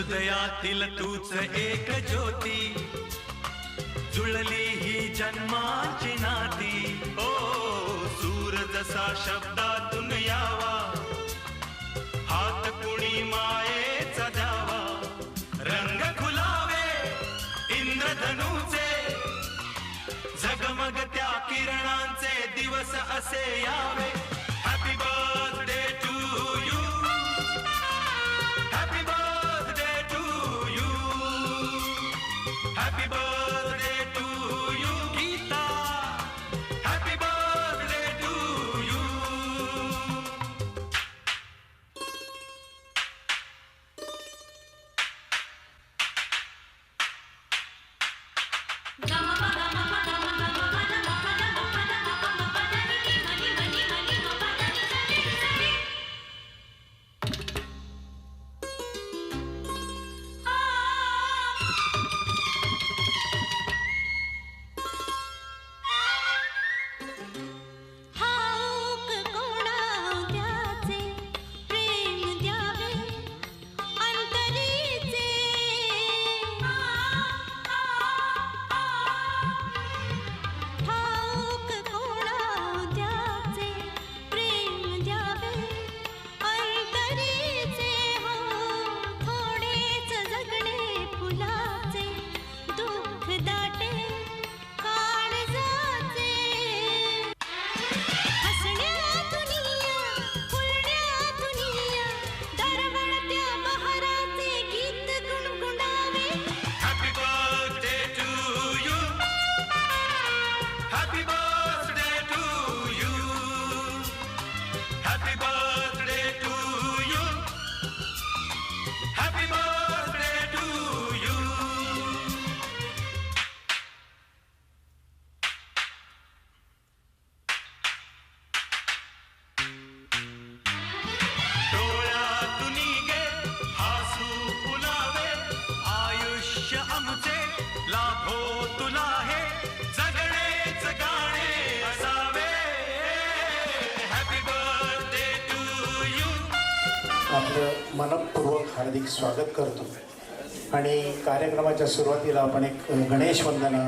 हृदयातील तूच एक ज्योती, जुळली ही जन्माची नाती. ओ सूर जसा शब्दातून यावा, हात कुणी मायेचा द्यावा, रंग खुलावे इंद्रधनुचे, झगमग त्या किरणांचे दिवस असे यावे. Happy birthday to you, happy birthday to you, happy birthday to you Geeta, happy birthday to you. लाभो तुला हे जगणेच गाणे असावे. Happy birthday to you. आपलं मनपूर्वक हार्दिक स्वागत करतो आणि कार्यक्रमाच्या सुरुवातीला आपण एक गणेश वंदना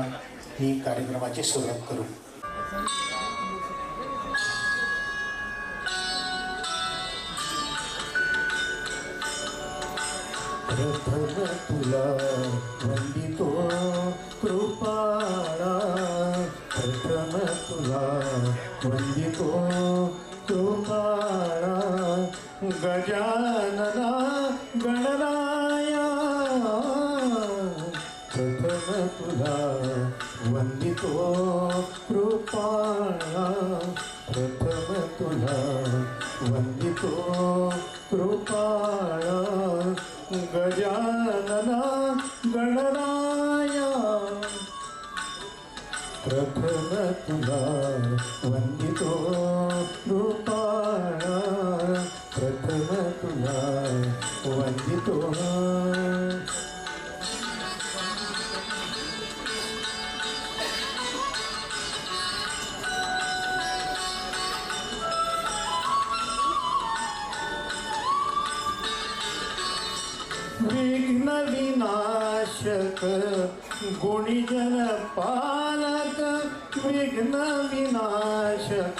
ही कार्यक्रमाची सुरुवात करू. प्रथम तुला वंदितो कृपाळा, प्रथम तुला वंदितो कृपाळा, गजानना गणराया, प्रथम तुला वंदितो कृपाळा, प्रथम तुला वंदितो कृपाळा, गजानना गणराया, प्रथम तुला वंदितो कृपाळा, प्रथम तुला वंदितो. विघ्न विनाशक गुणीजन पालक, विघ्न विनाशक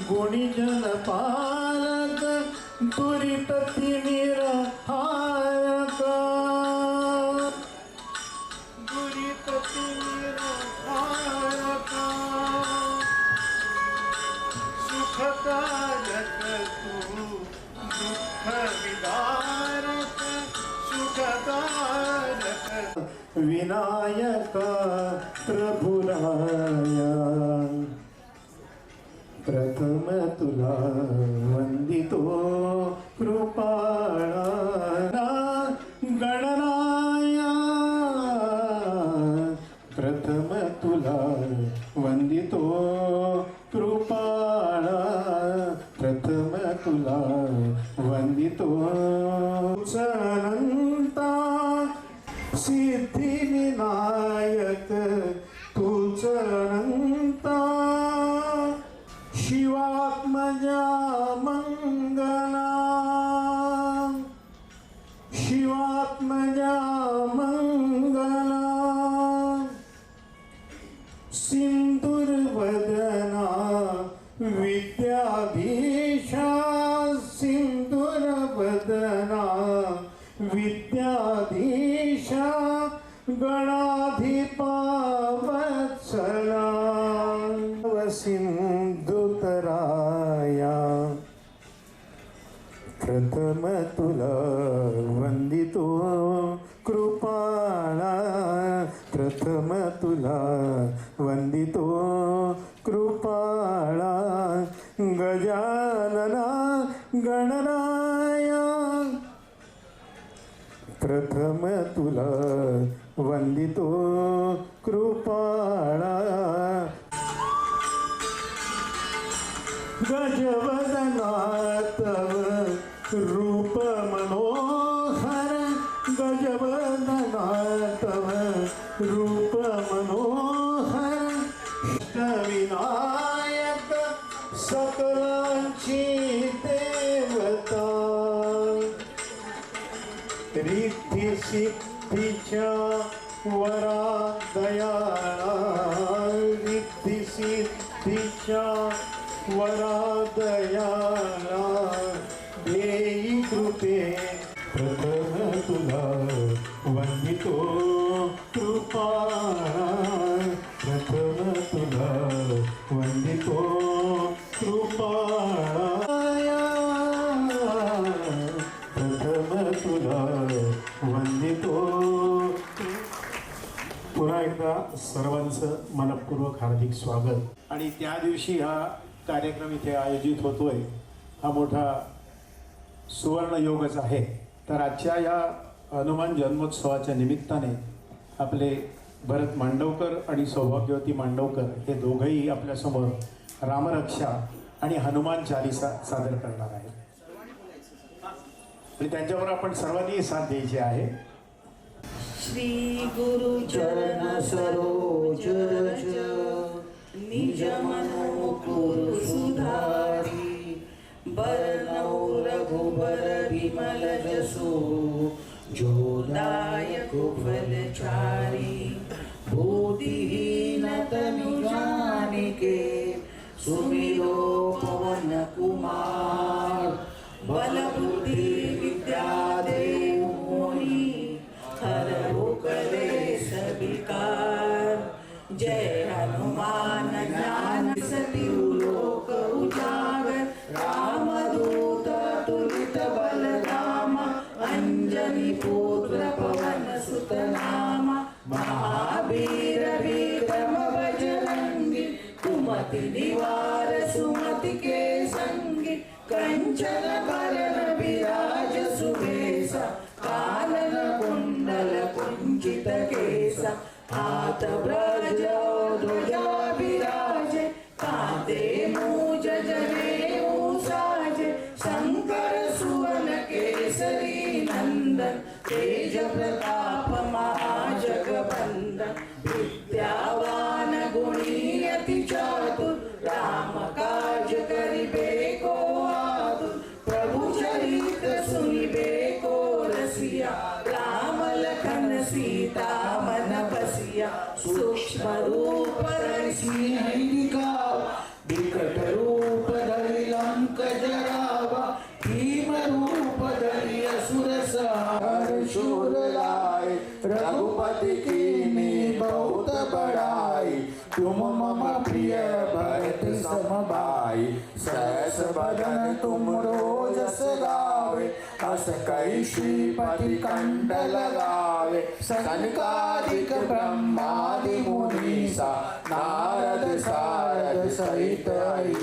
गुणीजन पालक, दुरित तिमिरहारक, दुरित तिमिरहारक, सुखकारक तू दुःख विदारक, विनायक प्रभुराया, प्रथम तुला वंदितो कृपाळा, गणराया, प्रथम तुला वंदितो कृपाळा, प्रथम तुला वंदितो. अनंता सिद्धी विनायक तूच अनंता, शिवात्मजा मंगला, शिवात्म सिंदूरवदना विद्याधीशा गणाधिपा वत्सला सिंधुतराया प्रथम तुला वंदितो कृपाळा प्रथम तुला वंदितो कृपाळा गजानना गणराया प्रथम तुला वंदितो कृपाळा गजवदना तव रूप मनोहर गजवदना तव रूप मनोहर विनायक सकलांची देवता रिद्धी सिद्धीच्या वरा दयाळा रिद्धी सिद्धीच्या वरा दयाळा देई कृपे प्रथम तुला वंदितो कृपाळा प्रथम तुला वंदितो कृपाळा प्रथम तुला वंदितो. पुन्हा एकदा सर्वांचं मनपूर्वक हार्दिक स्वागत. आणि त्या दिवशी हा कार्यक्रम इथे आयोजित होतोय, हा मोठा सुवर्ण योगच आहे. तर आजच्या या हनुमान जन्मोत्सवाच्या निमित्ताने आपले भरत मांडवकर आणि सौभाग्यवती मांडवकर हे दोघंही आपल्यासमोर रामरक्षा आणि हनुमान चालिसा सादर करणार आहेत. आणि त्यांच्यावर आपण सर्वांनी साथ द्यायची आहे. श्री गुरु चरण सरोज निज मनोकुरु सुधारी बरनौ रघुबर विमल जसो जोदायक फलचारी भूतिहीन तनु जानिके सुमिरो पवन कुमार बल बुद्धि विद्या देव मोहि हरहु कलेश विकार जय हनुमान ज्ञान सति लोक उजागर रामदूत तुलित बलराम अंजनी पुत्र पवन सुत नाम महावीर विक्रम बजरंगी कुमति निवार सुमति के संगी कंचन बरन विराज सुबेसा कानन कुंडल कुंचित केसा हाथ ब्रज ध्वजा विराजे कांते मूज जनेऊ साजे शंकर सुवन केसरी नंदन तेज प्रताप महाजगवंदन विद्यावान गुणी अति चातुर राम काज करिबे को आतुर प्रभु चरित सुनिबे को रसिया राम लखन सीता मन बसिया सूक्ष्म रूप धरि सिंह दिखावा विकट रूप धरि लंक जरावा भीम रूप धरि असुर संहार शूर लाए रघुपति कीन्ही बहुत बड़ाई तुम मम प्रिय भरत सम भाई सहस बदन तुम रोजस गावे अस कई श्रीपति कंठ लगावे सनकादिक ब्रह्मादि मुनीसा नारद सारद सहित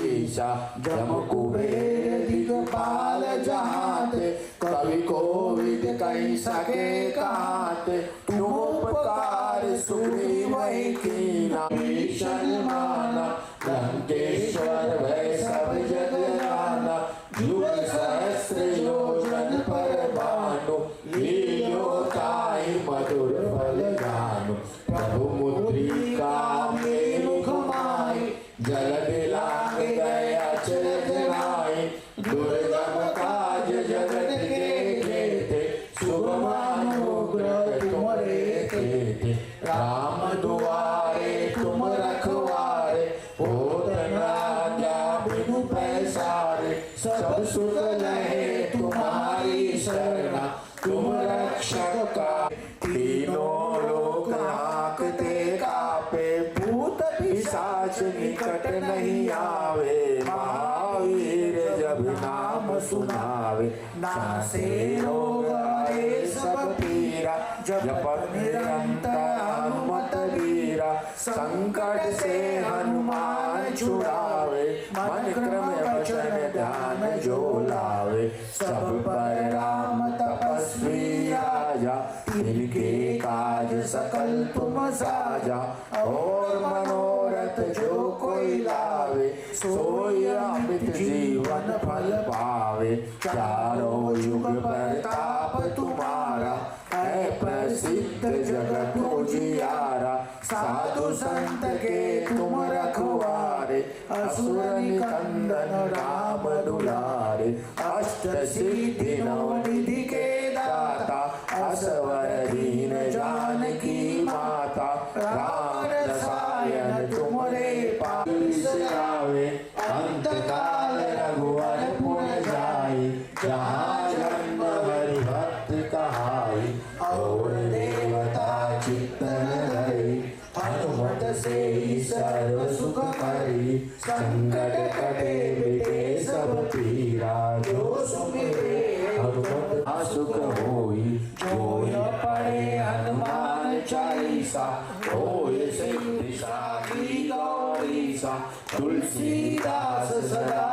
ईसा जम कुबेर दिगपाल जहाते कवि कोविद कई सके कहते तुम उपकार सुनी वही कीना भीषण माना लंकेश्वर भय सब जग जाना युग सहस्र योजन पर भानु लीलो ताई मधुर फल जानु प्रभु मुद्रिका में मुख माई जल दिलांग गए अचरज नाई दुर्गम काज जगत के केते सुगम अनुग्रह तुम्हारे केते राम दुआरे तुम रखवारे होत न आज्ञा बिनु पैसारे सब सुख लहे तुम्हारी शरणा, तुम रक्षक का। तीनों लोक हाँकते कापे, भूत पिशाच निकट नहीं आवे। महावीर जब नाम सुनावे, नासे रोग हरे सब पीरा। जपत निरंतर हनुमत वीरा, संकट से हनुमान छुड़ावे। मन क्रम वचन ध्यान जो लावे, सब पर राम तपस्वी राजा। तिनके काज सकल तुम साजा, और मनोरथ जो कोई लावे। सोई अमित जीवन फल पावे, चारों युग प्रताप तुम्हारा। है प्रसिद्ध जगत उजियारा, साधु संत के तुम रखवारे। असुर निकंदन राम दुलारे, अष्ट सिद्धि नवनिधि के दाता। असवर दीन जानकी माता, राम रसायन तुमरे पास आवे। अंत काल रघुवर पुर जाई, जहाँ जन्म हरि भक्त कहाई। और देवता चित्तन धरि, हनुमत से ही सर्व सुख करी। संकट कटे मिटे सब पीरा, जो सुमिरे हनुमत सुख होई। जो न पढ़े हनुमान चालीसा, होय सिद्धि साखी गौरीसा। तुलसीदास सदा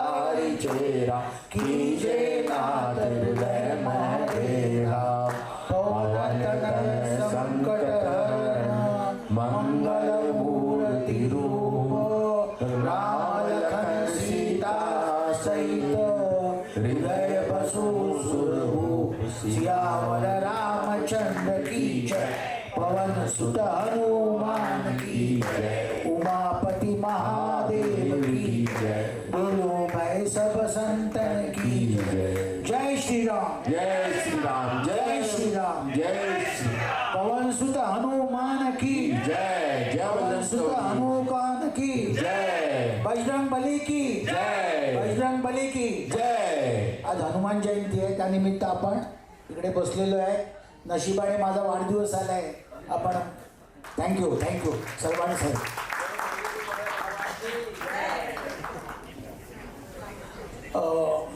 चेरा, कीजे नाथ हृदय महरेरा। पवन तनय संकट हरण, मंगल मूर्ति रूप। राम लखन सीता सहित, हृदय बसु सुरभूप। सियावर रामचंद्र की जय, पवन सुत हनुमान की जय। उमापति महादेव की जय, बोलो भाई सब संतन की जय। जय श्री राम, जय श्री राम, जय श्री राम, जय श्री राम। पवन सुत हनुमान की जय, जय पवन सुत हनुमान की जय, बजरंग बली की जय, बजरंग बली की जय। आज हनुमान जयंती आहे, त्यानिमित्त आपण इकडे बसलेलो आहे. नशिबाने माझा वाढदिवस आलाय. आपण थँक्यू सर्वांनी साहेब.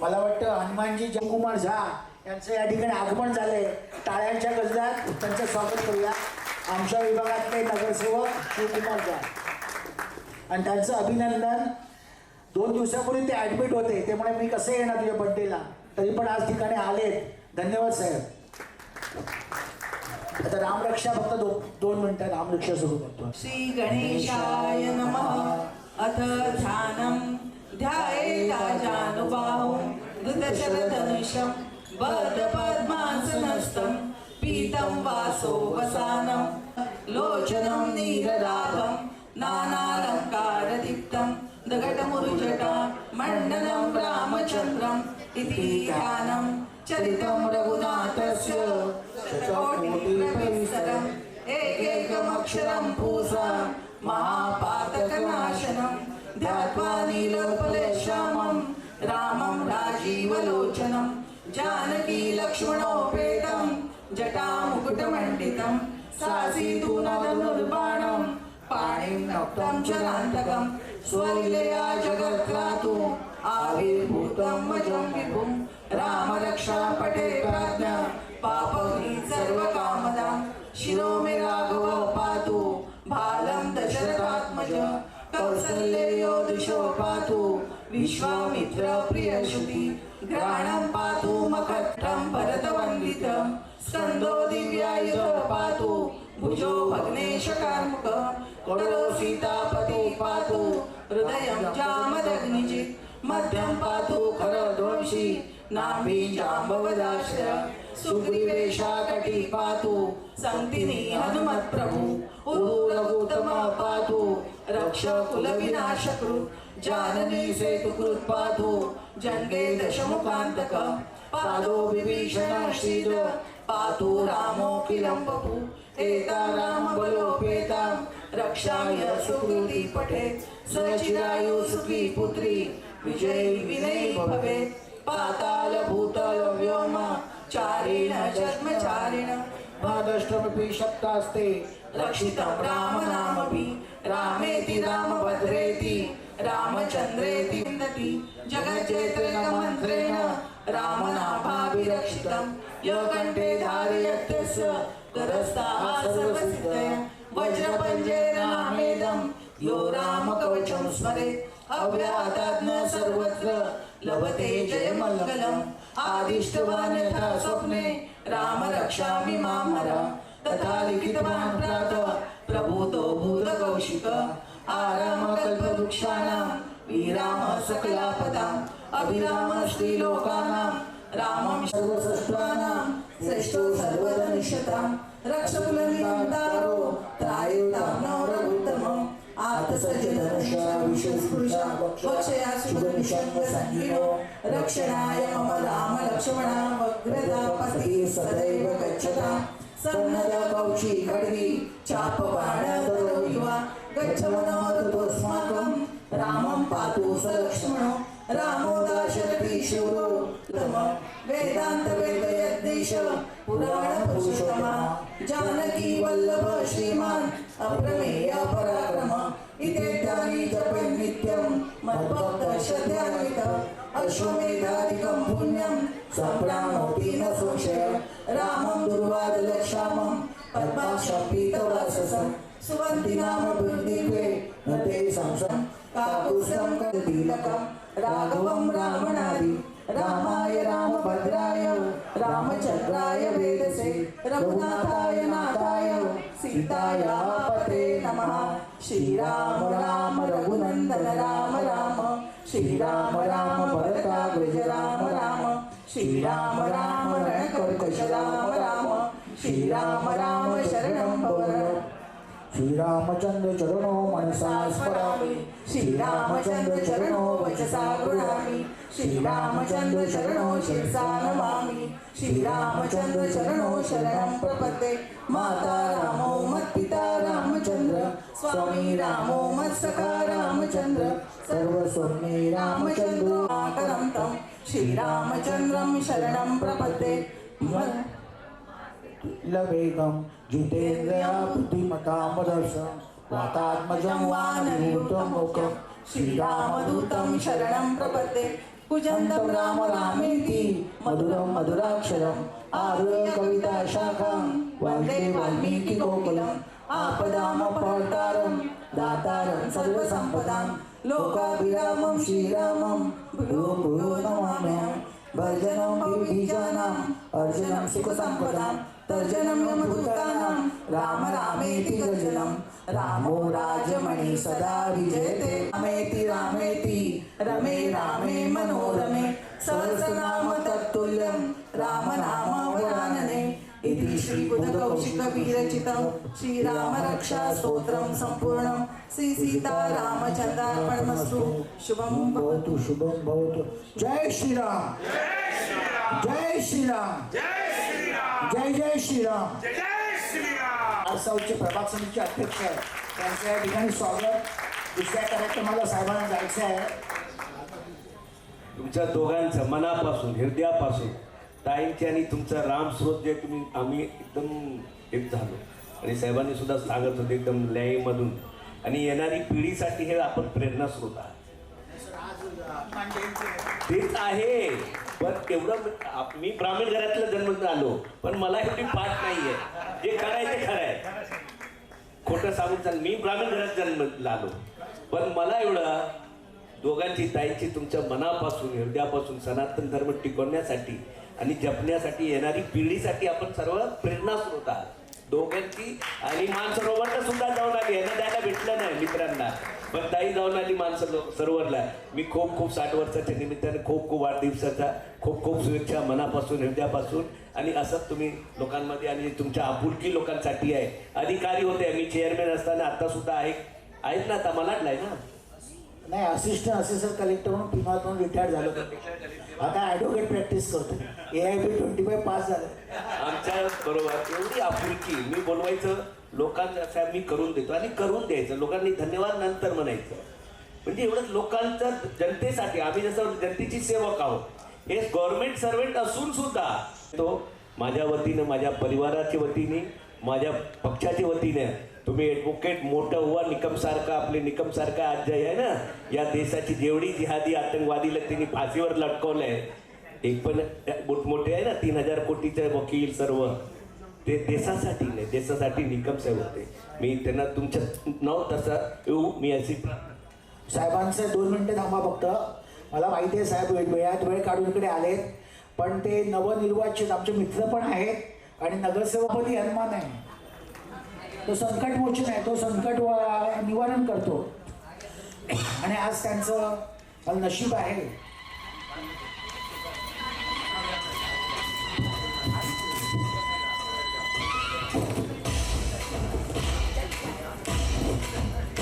मला वाटतं हनुमानजी जयकुमार झा यांचं या ठिकाणी आगमन झालंय. टाळ्यांच्या गजरात त्यांचं स्वागत करूया. आमच्या विभागातले नगरसेवक शिवकुमार झा आणि त्यांचं अभिनंदन. 2 दिवसापूर्वी ते ॲडमिट होते, त्यामुळे मी कसं येणार तुझ्या बड्डेला, तरी पण आज ठिकाणी आलेत. धन्यवाद साहेब. आता रामरक्षा फक्त 2 मिनिटं रामरक्षा सुरू करतो. श्री गणेशाय नमः. अथ ध्यानं ध्यायेताजानुबाहुं धृतशरधनुषं बद्धपद्मासनस्थं पीतं वासो वसानं लोचनं नीरदाभं नानालङ्कारदीप्तं दगटमुरुजटा मण्डनं रामचन्द्रम् इति ध्यानं चरितं रघुनाथस्य शतकोटिप्रविस्तरम् एकैकमक्षरं पूसा महापातकनाशनं ध्यात्वा नीलोत्पलश्यामं रामं राजीवलोचनं जानकी लक्ष्मणोपेतं जटामुकुटमण्डितं सासीतूनधनुर्बाणं पाणिं नक्तं चरान्तकं स्वलीलया जगत्त्रातु आविर्भूतं वजं विभुं रामरक्षा पठे प्राज्ञा पापग्नि सर्वकामदां शिरो मे राघव पातु भालं दशरथात्मज कौसल्ययो दिशो पातु विश्वामित्र प्रियश्रुति ग्रहणं पातु मखट्टं भरतवन्दितं स्कन्दो दिव्यायुध पातु भुजो भग्नेशकार्मुक करो सीतापति पातु हृदयं जामदग्निजित् मध्यं पातु खरध्वंसी नाभि जाम्बवदाश्रय सुग्रीवेशाकटी पातु संतिनि हनुमत्प्रभु उरुरघुतम पातु रक्ष कुलविनाशकृत् जाननी सेतुकृत् पातु जङ्गे दशमुखान्तक पादो विभीषण श्रीद पातु रामोऽखिलं वपु एता रामबलोपेतां रक्षाय सुकृति पठेत् सचिरायु सुखी पुत्री विजयी विनयी भवेत् पाताल भूतल व्योम चारेण जन्मचारिण पादष्टमपि शब्दास्ते रक्षितं राम नामपि रामेति रामभद्रेति रामचन्द्रेति विन्दति जगज्जेत्रेण रामनाभाभिरक्षितं यो कण्ठे धारयत्यस्य करस्ताः सर्वसिद्धयः वज्रपञ्जेन नामेदं यो रामकवचं स्मरेत् अव्याहतात्म सर्वत्र लभते जयमङ्गलम् आदिष्टवान् यथा स्वप्ने राम रक्षामि मामरा तथा लिखितवान् प्रातः प्रभूतो भूतकौशिक आराम कल्पवृक्षाणां विराम सकलापदाम् अभिराम श्रीलोकानां रामं सर्वसृष्टानां श्रेष्ठो सर्वधनिष्ठतां रक्षकुलनिरन्तारो त्रायतां नवरगुत्तमम् आत्मसर्जधनुषा विशुस्पृशा वक्षया सुगनिषङ्गसङ्गिनो रक्षणाय मम राम लक्ष्मणा वक्रदापति सदैव गच्छतां सन्नदा कौशी खड्गी चापबाणधरो युवा गच्छमनोरथोऽस्माकं रामं पातु स लक्ष्मणो रामो दाशरथी शूरो वेदांत वेदयज्ञेश पुराण पुरुषोत्तमा जानकी वल्लभ श्रीमान अप्रमेय पराक्रम इत्येतानि जपेन् नित्यं मद्भक्त श्रद्धान्वित अश्वमेधादिकं पुण्यं सम्प्राप्नोति न संशय रामं दुर्वादलक्षामं पद्माक्षं पीतवाससं सुवन्ति नाम वृन्दिके न ते संशयं काकुत्स्थं कतिलकं राघवं रामनादि रामाय रामभद्राय रामचन्द्राय वेदसे रघुनाथाय नाथाय सीताया पते नमः श्रीराम राम रघुनन्दन राम राम श्रीराम राम भरताग्रज राम राम श्रीराम राम रणकर्कश राम राम श्रीराम राम शरणं भव श्रीरामचंद्र चरणो मनसा स्मरामि श्रीरामचन्द्र चरणो वचसा गृह्णामि श्रीरामचन्द्र चरणो शिरसा नमामि श्रीरामचन्द्र चरणो शरणं प्रपद्ये माता रामो मत्पिता रामचन्द्र स्वामी रामो मत्सखा रामचन्द्र सर्वस्वमे रामचन्द्रो आकरं तं श्रीरामचन्द्रं शरणं प्रपद्ये लवेगं जितेन्द्रिया बुद्धिमतामदर्शं वातात्मजं वानरयूतं मुखं श्रीरामदूतं शरणं प्रपद्ये कुजन्तं राम रामेति मधुरं मधुराक्षरम् आरुह्य कविता शाखां वन्दे वाल्मीकिकोकिलम् आपदामपहर्तारं दातारं सर्वसम्पदां लोकाभिरामं श्रीरामं भूयो भूयो नमाम्यहम् भर्जनं विभीजानाम् अर्जनं सुखसम्पदां तर्जनं यमदूतानां राम रामेति गर्जनं रामो राजमणि सदा विजयते रामेति रामेति रमे रामे मनोरमे सहस्रनाम तत्तुल्यं रामनामावरानने इति श्रीबुधकौशिकविरचितं श्रीरामरक्षास्तोत्रं सम्पूर्णं श्रीसीतारामचन्द्रार्पणमस्तु शुभं भवतु शुभं भवतु जय श्रीराम जय श्रीराम जय जय श्रीराम आरसावचे प्रभाग समितीचे अध्यक्ष आहेत त्यांचं या ठिकाणी स्वागत. दुसऱ्या कार्यक्रमाला साहेबांना जायचं आहे. तुमच्या दोघांचं मनापासून हृदयापासून ताईंचे आणि तुमचा राम स्रोत जे आम्ही एकदम एक झालो आणि साहेबांनी सुद्धा सांगत होते एकदम लयमधून आणि येणारी पिढीसाठी हे आपण प्रेरणा स्रोत आहात. तेच आहे पण तेवढं मी ब्राह्मण घरातला जन्म आलो पण मला एवढी पाठ नाहीये. जे करायचे खरं आहे खोटं सांगून सांग मी ब्राह्मण घरात जन्मला आलो पण मला एवढं दोघांची ताईंची तुमच्या मनापासून हृदयापासून सनातन धर्म टिकवण्यासाठी आणि जपण्यासाठी येणारी पिढीसाठी आपण सर्व प्रेरणा स्रोत आहात दोघांची. आणि मानसरोवरला सुद्धा जाऊन आली यांना द्यायला भेटलं नाही मित्रांना पण ताई जाऊन आली मानसरोवरला. मी खूप खूप 60 वर्षाच्या निमित्ताने खूप खूप वाढदिवसाचा खूप खूप शुभेच्छा मनापासून हृदयापासून. आणि असंच तुम्ही लोकांमध्ये आणि तुमच्या आपुलकी लोकांसाठी आहे. अधिकारी होते मी चेअरमॅन असताना आता सुद्धा आहेत ना आता मलाटला आहे ना नाही असिस्टंट असिस्टंट कलेक्टर म्हणून पिमातून रिटायर्ड झालो आता ॲडव्होकेट प्रॅक्टिस करतो. AIP 25 पास झालं. आमच्या बरोबर एवढी आपुलकी मी बोलवायचं लोकांचं असं मी करून देतो आणि करून द्यायचं लोकांनी धन्यवाद नंतर म्हणायचं. म्हणजे एवढं लोकांचा जनतेसाठी आम्ही जसं जनतेची सेवक आहोत, हे गव्हर्नमेंट सर्वेंट असून सुद्धा तो माझ्या वतीनं, माझ्या परिवाराच्या वतीने, माझ्या पक्षाच्या वतीने तुम्ही ॲडव्होकेट मोठं हुआ निकम सारखा, आपले निकम सारखा आज जे आहे ना, या देशाची जेवढी जिहादी आतंकवादीला त्यांनी फाशीवर लटकवलंय, एक पण मोठमोठे आहे ना 3,000 कोटीचे वकील सर्व, ते देशासाठी नाही, देशासाठी निकम साहेब होते. मी त्यांना तुमच्या नाव तसा येऊ मी अशी साहेबांचं 2 मिनिटं थांबा फक्त. मला माहिती आहे साहेब वेळात वेळ काढून इकडे आलेत, पण ते नवनिर्वाचित आमचे मित्र पण आहेत आणि नगरसेवकपदी हनुमान आहे. तो संकट मोचन आहे, तो संकट निवारण करतो आणि आज त्यांचं नशीब आहे.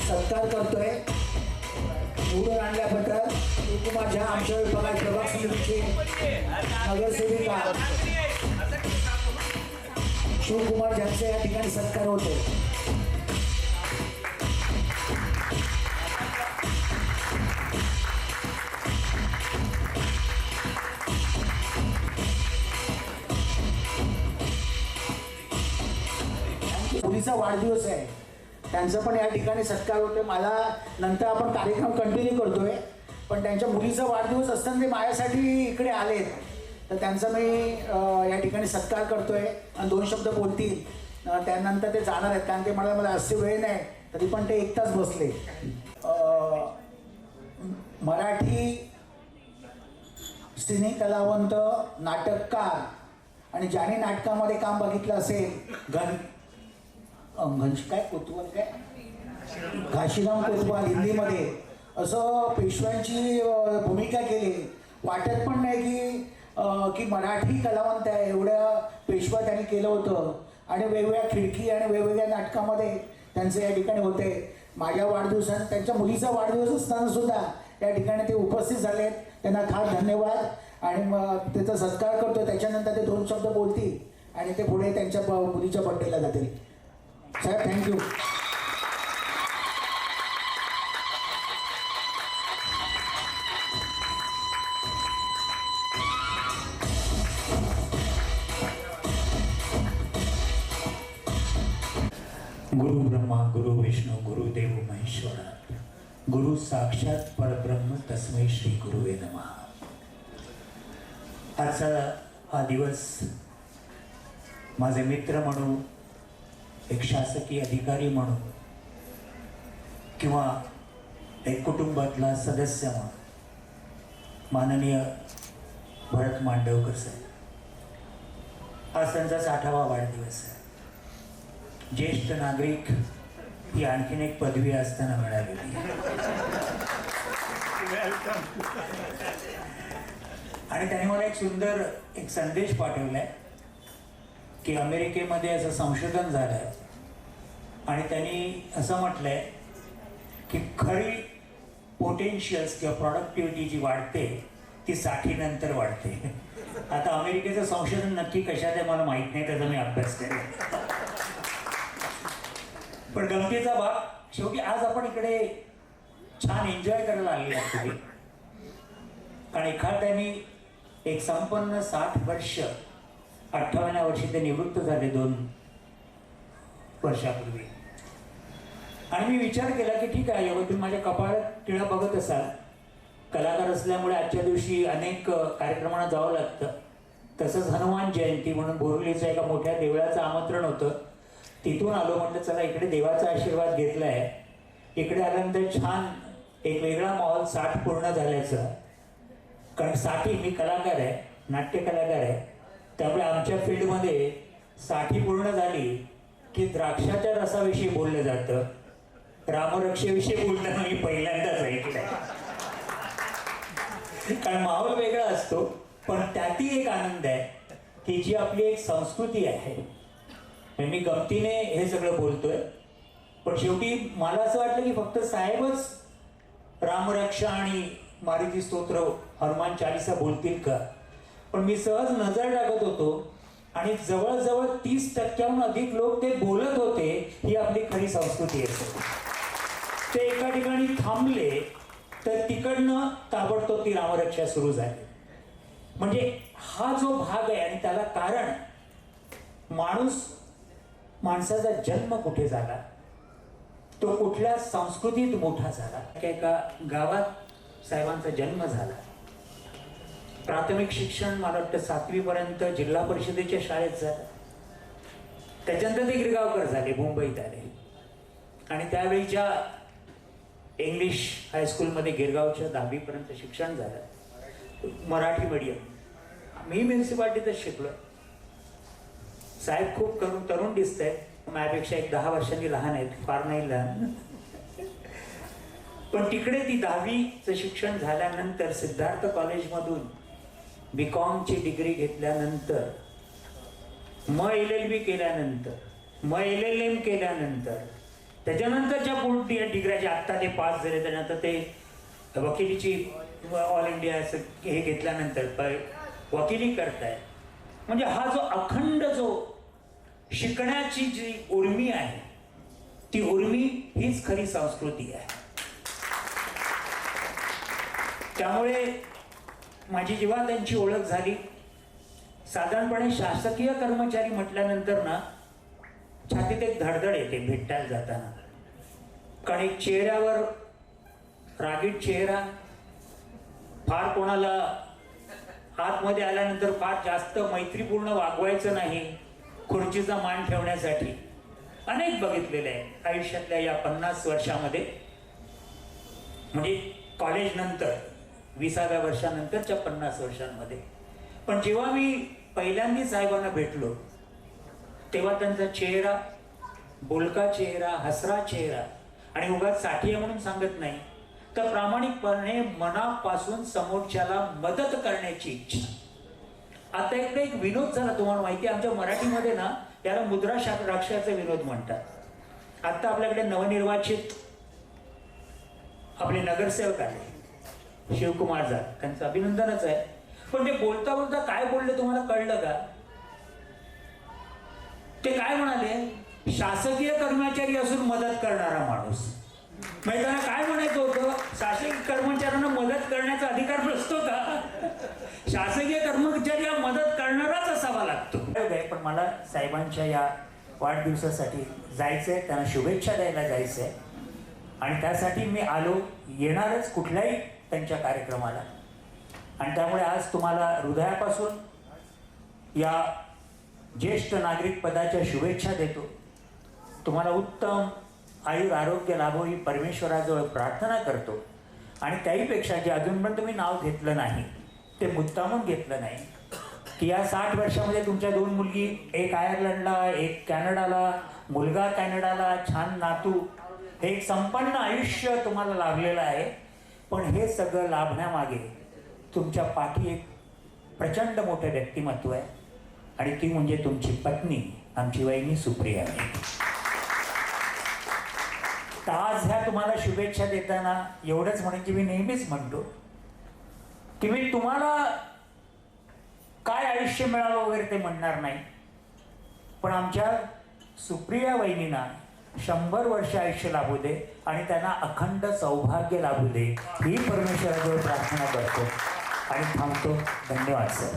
सत्कार करतोय निवडून आणल्याबद्दल शिवकुमार झा, आमच्या विभागात प्रभाग समितीचे नगरसेविका शिवकुमार झांचा या ठिकाणी सत्कार होतो. मुलीचा वाढदिवस आहे, त्यांचं पण या ठिकाणी सत्कार होतोय. मला नंतर आपण कार्यक्रम कंटिन्यू करतोय, पण त्यांच्या मुलीचा वाढदिवस असताना ते माझ्यासाठी इकडे आलेत, तर त्यांचा मी या ठिकाणी सत्कार करतोय आणि 2 शब्द बोलतील. त्यानंतर ते जाणार आहेत, कारण ते मला असे वेळ नाही, तरी पण ते 1 तास बसले. मराठी सिने कलावंत, नाटककार आणि ज्याने नाटकामध्ये काम बघितलं असेल, घाशीराम कोतवाल हिंदीमध्ये, असं पेशव्यांची भूमिका केली. वाटत पण नाही की मराठी कलावंत आहे, एवढ्या पेशवा त्यांनी केलं होतं आणि वेगवेगळ्या खिडकी आणि वेगवेगळ्या नाटकामध्ये त्यांचे या ठिकाणी होते. माझ्या वाढदिवसात त्यांच्या मुलीचा वाढदिवस असताना सुद्धा या ठिकाणी ते उपस्थित झाले. त्यांना खास धन्यवाद आणि मग त्याचा सत्कार करतो. त्याच्यानंतर ते 2 शब्द बोलतील आणि ते पुढे त्यांच्या मुलीच्या बर्थडेला जातील. साहेब थँक्यू. गुरु ब्रह्मा गुरु विष्णू गुरुदेव महेश्वरा, गुरु साक्षात परब्रह्म तस्मै श्री गुरुवे नमः. आजचा हा दिवस माझे मित्र म्हणून, एक शासकीय अधिकारी म्हणून किंवा एक कुटुंबातला सदस्य म्हणून माननीय भरत मांडवकर साहेब, आज त्यांचा 60वा वाढदिवस आहे. ज्येष्ठ नागरिक ही आणखीन एक पदवी असताना मिळालेली. आणि त्यांनी मला एक सुंदर संदेश पाठवलाय की अमेरिकेमध्ये असं संशोधन झालंय आणि त्यांनी असं म्हटलंय की खरी पोटेन्शियल्स किंवा प्रॉडक्टिव्हिटी जी वाढते ती 60 नंतर वाढते. आता अमेरिकेचं संशोधन नक्की कशात आहे मला माहित नाही, त्याचा मी अभ्यास करेन. पण गमतीचा भाग शेवटी आज आपण इकडे छान एन्जॉय करायला आलेले आहोत तुम्ही. कारण एखाद्याने एक संपन्न 60 वर्ष 58व्या वर्षी ते निवृत्त झाले 2 वर्षापूर्वी. आणि मी विचार केला की ठीक आहे, एवढं तुम्ही माझ्या कपाळात टिळा बघत असाल, कलाकार असल्यामुळे आजच्या दिवशी अनेक कार्यक्रमांना जावं लागतं. तसंच हनुमान जयंती म्हणून बोरिवलीच्या एका मोठ्या देवळाचं आमंत्रण होतं, तिथून आलो. म्हटलं चला इकडे देवाचा आशीर्वाद घेतलाय, इकडे आल्यानंतर छान एक वेगळा माहोल 60 पूर्ण झाल्याचं. कारण 60 मी कलाकार आहे, नाट्य कलाकार आहे, त्यामुळे आमच्या फील्डमध्ये 60 पूर्ण झाली की द्राक्षाच्या रसाविषयी बोललं जातं, रामरक्षेविषयी बोलताना मी पहिल्यांदाच ऐकलंय. कारण माहोल वेगळा असतो, पण त्यातही एक आनंद आहे की जी आपली एक संस्कृती आहे. मी गमतीने हे सगळं बोलतोय, पण शेवटी मला असं वाटलं की फक्त साहेबच रामरक्षा आणि मारुती स्तोत्र हनुमान चालीसा बोलतील का. पण मी सहज नजर टाकत होतो आणि जवळजवळ 30% अधिक लोक ते बोलत होते. ही आपली खरी संस्कृती असते. ते एका ठिकाणी थांबले तर तिकडनं ताबडतोब ती रामरक्षा सुरू झाली. म्हणजे हा जो भाग आहे आणि त्याला कारण माणसाचा जन्म कुठे झाला, तो कुठल्या संस्कृतीत मोठा झाला. एका गावात साहेबांचा जन्म झाला. प्राथमिक शिक्षण मला वाटतं 7वी पर्यंत जिल्हा परिषदेच्या शाळेत झालं. त्याच्यानंतर ते गिरगावकर झाले, मुंबईत आले आणि त्यावेळीच्या इंग्लिश हायस्कूलमध्ये गिरगावच्या 10वी पर्यंत शिक्षण झालं, मराठी मीडियम. मी म्युन्सिपाल्टीतच शिकलो. साहेब खूप तरुण दिसत आहेत, माझ्यापेक्षा एक 10 वर्षांनी लहान आहेत, फार नाही लहान. पण तिकडे ती 10वीचं शिक्षण झाल्यानंतर सिद्धार्थ कॉलेजमधून BCom ची डिग्री घेतल्यानंतर, मग LLB केल्यानंतर, मग LLM केल्यानंतर, त्याच्यानंतरच्या पुढच्या डिग्र्याच्या आत्ता ते पास झाले, त्यानंतर ते वकिलीची ऑल इंडिया हे घेतल्यानंतर वकिली करताय. म्हणजे हा जो अखंड जो शिकण्याची जी उर्मी आहे, ती उर्मी हीच खरी संस्कृती आहे. त्यामुळे माझी जेव्हा त्यांची ओळख झाली, साधारणपणे शासकीय कर्मचारी म्हटल्यानंतर ना छातीत एक धडधड येते भेटायला जाताना. कारण एक चेहऱ्यावर रागीट चेहरा, फार कोणाला आतमध्ये आल्यानंतर फार जास्त मैत्रीपूर्ण वागवायचं नाही, खुर्चीचा मान ठेवण्यासाठी. अनेक बघितलेले आहे आयुष्यातल्या या 50 वर्षामध्ये. म्हणजे कॉलेज नंतर 20व्या वर्षानंतरच्या 50 वर्षांमध्ये. पण जेव्हा मी पहिल्यांदा साहेबांना भेटलो तेव्हा त्यांचा चेहरा, बोलका चेहरा, हसरा चेहरा, आणि उगाच साठी आहे म्हणून सांगत नाही, तर प्रामाणिकपणे मनापासून समोरच्याला मदत करण्याची इच्छा. आता इकडे एक विनोद झाला, तुम्हाला माहिती आहे, आमच्या मराठीमध्ये ना त्याला मुद्रा राक्षसाचा विनोद म्हणतात. आता आपल्याकडे नवनिर्वाचित आपले नगरसेवक आले, शिवकुमार जाट, त्यांचं अभिनंदनच आहे. पण ते बोलता बोलता काय बोलले तुम्हाला कळलं का? ते काय म्हणाले, शासकीय कर्मचारी असून मदत करणारा माणूस. म्हणजे त्यांना काय म्हणायचं होतं, शासकीय कर्मचाऱ्यांना मदत करण्याचा अधिकार नसतो का? शासकीय कर्मचारी हा मदत करणाराच असावा लागतो. पण मला साहेबांच्या या वाढदिवसासाठी जायचंय, त्यांना शुभेच्छा द्यायला जायचंय आणि त्यासाठी मी आलो, येणारच कुठल्याही त्यांच्या कार्यक्रमाला. आणि त्यामुळे आज तुम्हाला हृदयापासून या ज्येष्ठ नागरिक पदाच्या शुभेच्छा देतो. तुम्हाला उत्तम आयुर आरोग्य लाभो ही परमेश्वराजवळ प्रार्थना करतो. आणि त्याहीपेक्षा जे अजूनपर्यंत मी नाव घेतलं नाही, ते मुद्दामून घेतलं नाही, की या 60 वर्षामध्ये तुमच्या 2 मुलगी, एक आयर्लंडला, एक कॅनडाला, मुलगा कॅनडाला, छान नातू, हे एक संपन्न आयुष्य तुम्हाला लाभलेलं आहे. पण हे सगळं लाभण्यामागे तुमच्या पाठी एक प्रचंड मोठं व्यक्तिमत्व आहे आणि ती म्हणजे तुमची पत्नी, आमची वहिनी सुप्रिया. तर आज ह्या तुम्हाला शुभेच्छा देताना एवढंच म्हणेन की मी नेहमीच म्हणतो की मी तुम्हाला काय आयुष्य मिळावं वगैरे ते म्हणणार नाही, पण आमच्या सुप्रिया वहिनींना 100 वर्ष आयुष्य लाभू दे आणि त्यांना अखंड सौभाग्य लाभू दे ही परमेश्वराजवळ प्रार्थना करतो आणि थांबतो. धन्यवाद सर.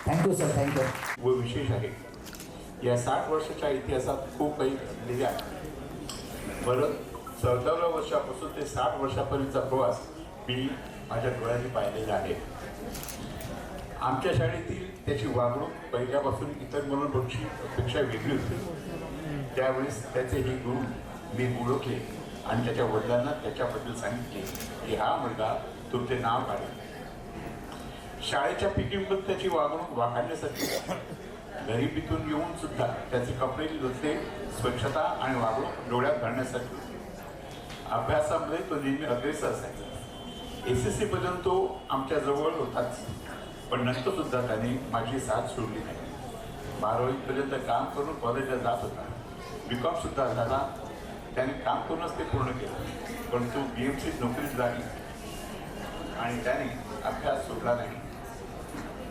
Thank you sir. थँक्यू. व विशेष आहे, या 60 वर्षाच्या इतिहासात खूप काही लिहिले आहे. परत 14व्या वर्षापासून ते 60 वर्षापर्यंतचा प्रवास मी माझ्या डोळ्यांनी पाहिलेला आहे. आमच्या शाळेतील त्याची वागणूक पहिल्यापासून इतर मुलांपेक्षा वेगळी होती. त्यावेळेस त्याचे हे गुरु मी ओळखले आणि त्याच्या वडिलांना त्याच्याबद्दल सांगितले की हा मुलगा तुमचे नाव काढेल. शाळेच्या पिकिंगबद्दल त्याची वागणूक वाखाणण्यासाठी गरिबीतून येऊन सुद्धा त्याचे कपडे धुतले, स्वच्छता आणि वागणूक डोळ्यात घालण्यासाठी. अभ्यासामध्ये तो नेहमी अग्रेसर असायचा. SSC पर्यंत तो आमच्या जवळ होताच, पण नंतर सुद्धा त्याने माझी साथ सोडली नाही. 12वीपर्यंत काम करून कॉलेजला जात होता. BCom सुद्धा झाला, त्याने काम करूनच ते पूर्ण केलं. पण तो BMCत नोकरीत लागली आणि त्याने अभ्यास सोडला नाही.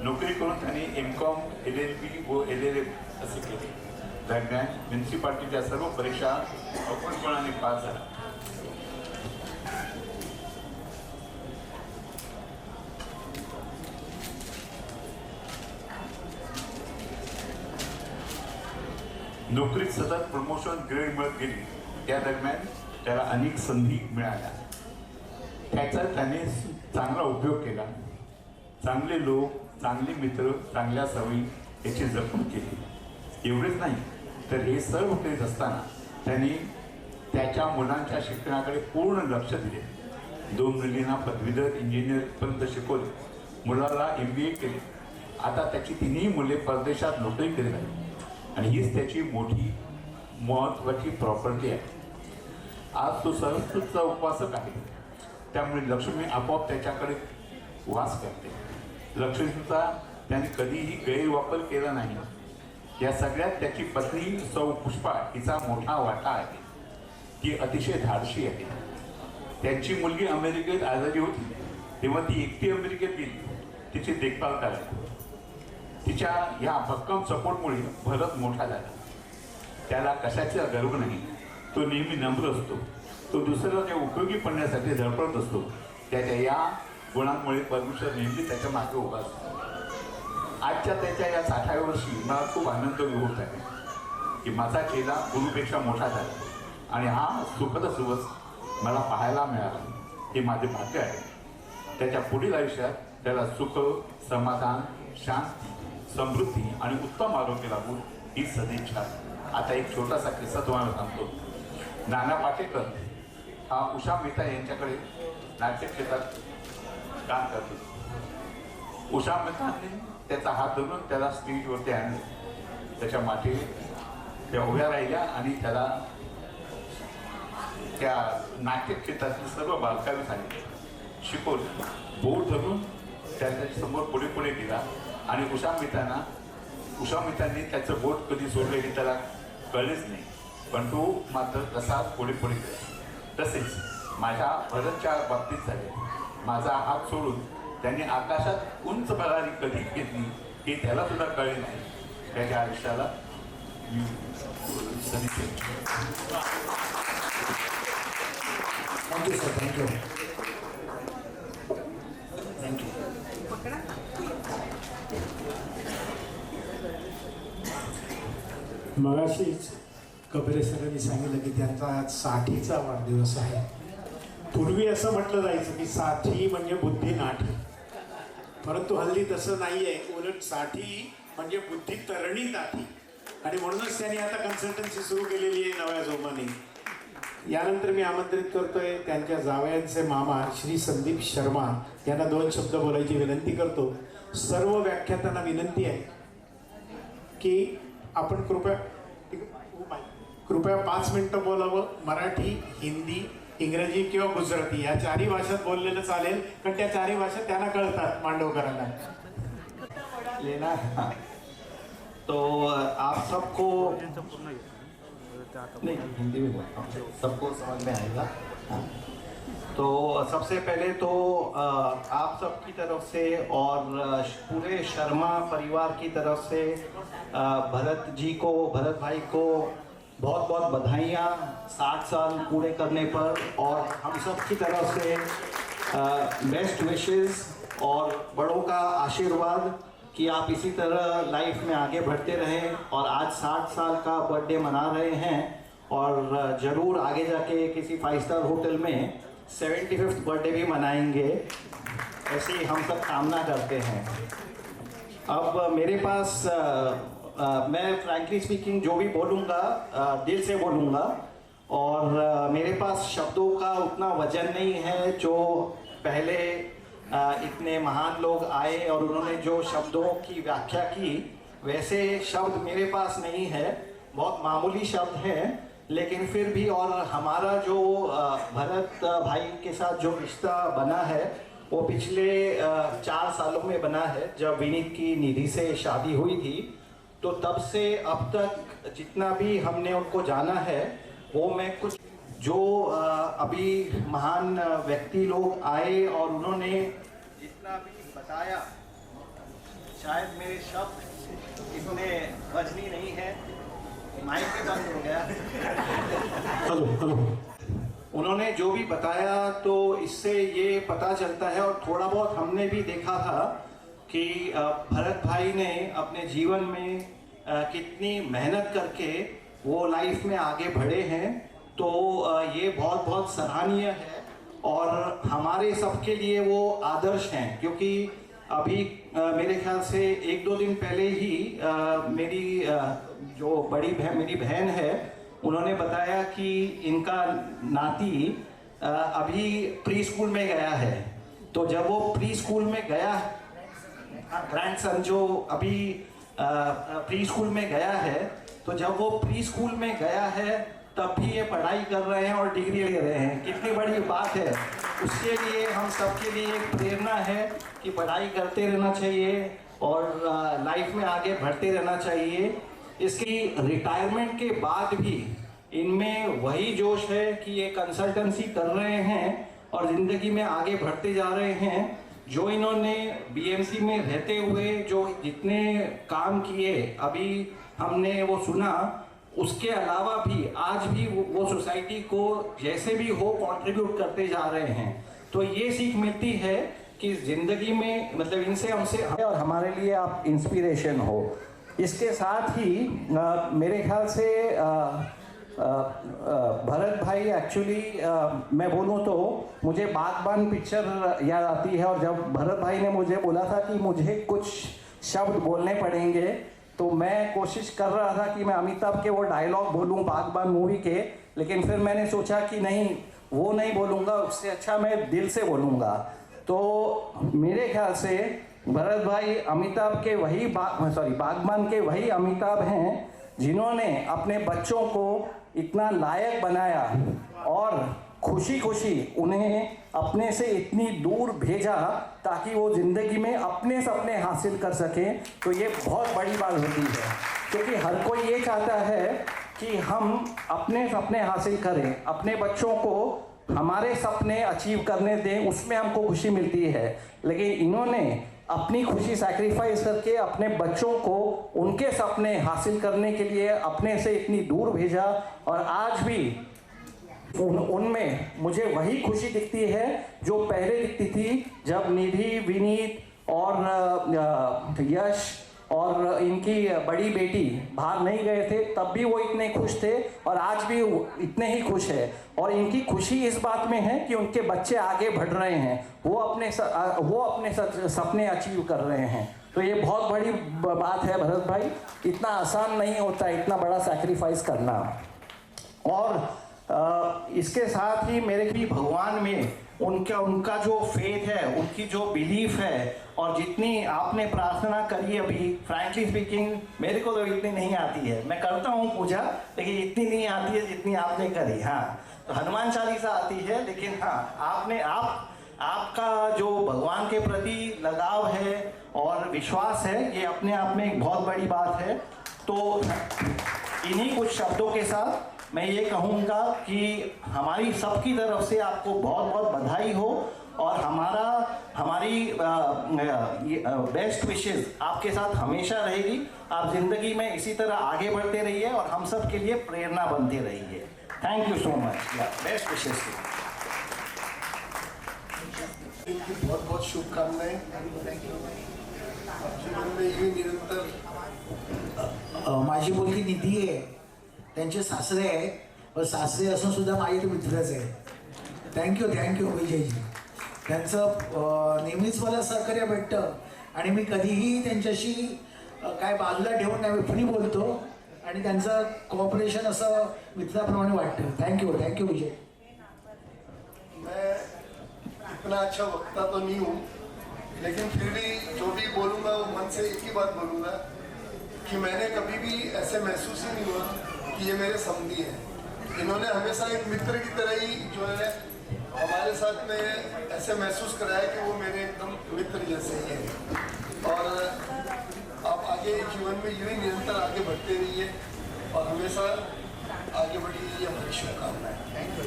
नोकरी करून त्याने MCom, LLB व LLM असे केले. दरम्यान म्युन्सिपाल्टीच्या सर्व परीक्षा अवघडपणाने पास झाला. नोकरीत सतत प्रमोशन ग्रेड मिळत गेली. त्या दरम्यान त्याला अनेक संधी मिळाल्या. त्याचा त्याने चांगला उपयोग केला. चांगले लोक, चांगले मित्र, चांगल्या सवयी याची जपणूक केली. एवढेच नाही तर हे सर्व करीत असताना त्यांनी त्याच्या मुलांच्या शिक्षणाकडे पूर्ण लक्ष दिले. 2 मुलींना पदवीधर इंजिनिअरपर्यंत शिकवले. मुलाला MBA केले. आता त्याची 3ही मुले परदेशात नोकरी करीत आहेत आणि हीच त्याची मोठी महत्त्वाची प्रॉपर्टी आहे. आज तो संस्कृतचा उपासक आहे. त्यामुळे लक्ष्मी आपोआप त्याच्याकडे वास करते. लक्ष्मीचा त्याने कधीही गैरवापर केला नाही. या सगळ्यात त्याची पत्नी सौ पुष्पा हिचा मोठा वाटा आहे. ती अतिशय धाडशी आहे. त्यांची मुलगी अमेरिकेत आजारी होती तेव्हा ती एकटी अमेरिकेत गेली तिची देखभाल करायला. तिच्या या भक्कम सपोर्टमुळे भरत मोठा झाला. त्याला कशाचा गर्व नाही. तो नेहमी नम्र असतो. तो दुसऱ्याच्या उपयोगी पडण्यासाठी धडपडत असतो. त्याच्या या गुणांमुळे परमेश्वर नेहमी त्याच्या मागे उभा असतो. आजच्या त्याच्या या 60व्या वर्षी मला खूप आनंद होत आहे की माझा चेला गुरुपेक्षा मोठा झाला आणि हा सुखद दिवस मला पाहायला मिळाला. हे माझे भाग्य आहे. त्याच्या पुढील आयुष्यात त्याला सुख, समाधान, शांती, समृद्धी आणि उत्तम आरोग्य लाभून ही सदिच्छा. आता एक छोटासा किस्सा तुम्हाला सांगतो. नाना पाटेकर हा उषा मेहता यांच्याकडे नाट्य क्षेत्रात काम करतो. उषा मेहतांनी त्याचा हात धरून त्याला स्टेजवरती आणले. त्याच्या मागे त्या उभ्या राहिल्या आणि त्याला त्या नाट्य क्षेत्रातील सर्व बालकावी सांगितले, शिकवले. बोट धरून त्याच्या समोर पुढे पुढे गेला आणि उषा मेहतांनी त्याचं बोट कधी सोडलं हे त्याला कळलेच नाही. पण तो मात्र तसाच पुढे पुढे गेला. तसेच माझ्या भरतच्या बाबतीत झाले. माझा हात सोडून त्यांनी आकाशात उंच भरारी कधी घेतली हे त्याला सुद्धा कळले नाही. त्याच्या आयुष्याला मी थँक्यू सर. थँक्यू. थँक्यू. मगाशीच कबरे सरांनी सांगितलं की त्यांचा आज 60चा वाढदिवस आहे. पूर्वी असं म्हटलं जायचं की 60 म्हणजे बुद्धी नाठी, परंतु हल्ली तसं नाही आहे. उलट 60 म्हणजे बुद्धी तरणी नाठी. आणि म्हणूनच त्यांनी आता कन्सल्टन्सी सुरू केलेली आहे नव्या जोमाने. यानंतर मी आमंत्रित करतोय त्यांच्या जावयांचे मामा श्री संदीप शर्मा यांना 2 शब्द बोलायची विनंती करतो. सर्व व्याख्यात्यांना विनंती आहे की आपण कृपया 5 मिनिटं बोलावं. मराठी, हिंदी, इंग्रजी किंवा गुजराती या 4ही भाषेत बोललेलं चालेल, कारण त्या 4ही भाषा त्यांना कळतात मांडवकरांना. लेना है. तो आप सबको नहीं हिंदी में बोलता हूँ, सबको समझ में आएगा. हाँ. तो सबसे पहले तो आप सबकी तरफ से और पूरे शर्मा परिवार की तरफ से भरत भाई को बहुत बहुत बधाइयाँ 60 साल पूरे करने पर. और हम सब की तरफ से बेस्ट विशेस और बड़ों का आशीर्वाद कि आप इसी तरह लाइफ में आगे बढ़ते रहें. और आज 60 साल का बर्थडे मना रहे हैं और ज़रूर आगे जाके किसी 5 स्टार होटल में 75th बर्थडे भी मनाएंगे, ऐसी हम सब कामना करते हैं. अब मेरे पास मैं फ्रैंकली स्पीकिंग जो भी बोलूँगा दिल से बोलूँगा. और मेरे पास शब्दों का उतना वजन नहीं है. जो पहले इतने महान लोग आए और उन्होंने जो शब्दों की व्याख्या की, वैसे शब्द मेरे पास नहीं है. बहुत मामूली शब्द हैं, लेकिन फिर भी. और हमारा जो भरत भाई के साथ जो रिश्ता बना है वो पिछले 4 सालों में बना है. जब विनीत की निधि से शादी हुई थी तो तब से अब तक जितना भी हमने उनको जाना है वो मैं कुछ जो अभी महान व्यक्ति लोग आए और उन्होंने जितना भी बताया, शायद मेरे शब्द इतने वजनी नहीं है. माइक भी बंद हो गया. उन्होंने जो भी बताया तो इससे ये पता चलता है, और थोड़ा बहुत हमने भी देखा था कि भरत भाई ने अपने जीवन में कितनी मेहनत करके वो लाइफ में आगे बढ़े हैं, तो ये बहुत बहुत सराहनीय है और हमारे सबके लिए वो आदर्श हैं। क्योंकि अभी मेरे ख्याल से 1-2 दिन पहले ही मेरी जो मेरी बहन है, उन्होंने बताया कि इनका नाती अभी प्री स्कूल में गया है। तो जब वो प्री स्कूल में गया, ग्रैंडसन जो अभी प्री स्कूल में गया है, तो जब वो प्री स्कूल में गया है तब भी ये पढ़ाई कर रहे हैं और डिग्री ले रहे हैं। कितनी बड़ी बात है। उसके लिए हम सबके लिए एक प्रेरणा है कि पढ़ाई करते रहना चाहिए और लाइफ में आगे बढ़ते रहना चाहिए। इसकी रिटायरमेंट के बाद भी इनमें वही जोश है कि ये कंसल्टेंसी कर रहे हैं और ज़िंदगी में आगे बढ़ते जा रहे हैं। जो इन्होंने बीएमसी में रहते हुए जो जितने काम किए अभी हमने वो सुना, उसके अलावा भी आज भी वो सोसाइटी को जैसे भी हो कंट्रीब्यूट करते जा रहे हैं। तो ये सीख मिलती है कि ज़िंदगी में मतलब इनसे हमसे और हमारे लिए आप इंस्पिरेशन हो। इसके साथ ही मेरे ख्याल से भरत भाई एक्चुअली मैं बोलूँ तो मुझे बागबान पिक्चर याद आती है। और जब भरत भाई ने मुझे बोला था कि मुझे कुछ शब्द बोलने पड़ेंगे, तो मैं कोशिश कर रहा था कि मैं अमिताभ के वो डायलॉग बोलूं बागबान मूवी के, लेकिन फिर मैंने सोचा कि नहीं, वो नहीं बोलूँगा, उससे अच्छा मैं दिल से बोलूँगा। तो मेरे ख्याल से भरत भाई अमिताभ के वही बागबान के वही अमिताभ हैं जिन्होंने अपने बच्चों को इतना लायक बनाया और खुशी खुशी उन्हें अपने से इतनी दूर भेजा ताकि वो ज़िंदगी में अपने सपने हासिल कर सकें। तो ये बहुत बड़ी बात होती है, क्योंकि हर कोई ये चाहता है कि हम अपने सपने हासिल करें, अपने बच्चों को हमारे सपने अचीव करने दें, उसमें हमको खुशी मिलती है। लेकिन इन्होंने अपनी खुशी सैक्रिफाइस करके अपने बच्चों को उनके सपने हासिल करने के लिए अपने से इतनी दूर भेजा। और आज भी उनमें मुझे वही खुशी दिखती है जो पहले दिखती थी, जब निधि, विनीत और यश और इनकी बड़ी बेटी बाहर नहीं गए थे, तब भी वो इतने खुश थे और आज भी इतने ही खुश है। और इनकी खुशी इस बात में है कि उनके बच्चे आगे बढ़ रहे हैं, वो अपने सपने अचीव कर रहे हैं। तो ये बहुत बड़ी बात है भरत भाई, इतना आसान नहीं होता इतना बड़ा सैक्रिफाइस करना। और इसके साथ ही मेरे भी भगवान में उनका जो फेथ है, उनकी जो बिलीफ है, और जितनी आपने प्रार्थना करी अभी, फ्रैंकली स्पीकिंग मेरे को तो इतनी नहीं आती है। मैं करता हूँ पूजा, लेकिन इतनी नहीं आती है जितनी आपने करी। हाँ, तो हनुमान चालीसा आती है, लेकिन हाँ आपका जो भगवान के प्रति लगाव है और विश्वास है, ये अपने आप में एक बहुत बड़ी बात है। तो इन्हीं कुछ शब्दों के साथ मैं ये कहूँगा कि हमारी सबकी तरफ से आपको बहुत बहुत बधाई हो और हमारी बेस्ट विशेस आपके साथ हमेशा रहेगी। आप जिंदगी में इसी तरह आगे बढ़ते रहिए और हम सब के लिए प्रेरणा बनते रहिए। Thank you so much. Best wishes. बहुत बहुत शुभकामनाएं। जीवन में ही निरंतर। माझी मुलगी निधी आहे, त्यांचे सासरे आहे, पण सासरे असून सुद्धा माझे तो मित्रच आहे. थँक्यू विजयजी. त्यांचं नेहमीच मला सहकार्य भेटतं आणि मी कधीही त्यांच्याशी काय बाजूला ठेवून नाही, फ्री बोलतो आणि त्यांचं कोऑपरेशन असं मित्राप्रमाणे वाटतं. थँक्यू विजय. मैं इतना अच्छा वक्ता तो नहीं हूँ, लेकिन फिर भी जो भी बोलूँगा वो मन से एक ही बात बोलूँगा कि मैंने कभी भी ऐसे महसूस ही नहीं हुआ कि ये मेरे समधी हैं। इन्होंने हमेशा एक मित्र की तरह ही जो है हमारे साथ में ऐसे महसूस कराया कि वो मेरे एकदम मित्र जैसे ही हैं। और आप आगे जीवन में यूँ ही निरंतर आगे बढ़ते रहिए और हमेशा आगे बढ़िए, ये हमारी शुभकामनाएं। Thank you.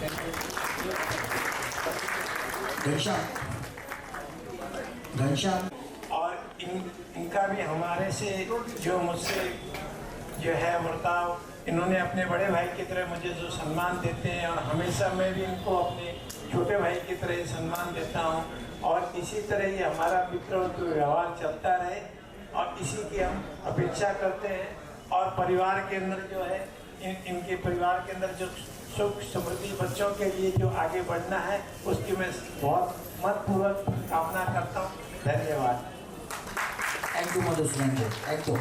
घनश्याम और इनका भी हमारे से जो मुझसे जो है बर्ताव, इन्होंने अपने बड़े भाई की तरह मुझे जो सम्मान देते हैं और हमेशा मैं भी इनको अपने छोटे भाई की तरह सम्मान देता हूँ। और इसी तरह ये हमारा मित्रों का व्यवहार चलता रहे और इसी की हम अपेक्षा करते हैं। और और परिवार के अंदर जो है इनके परिवार के अंदर जो सुख समृद्धि बच्चों के लिए जो आगे बढ़ना है उसकी मैं बहुत मतपूर्वक कामना करता हूँ। धन्यवाद। Thank you Madhusudan ji, thank you.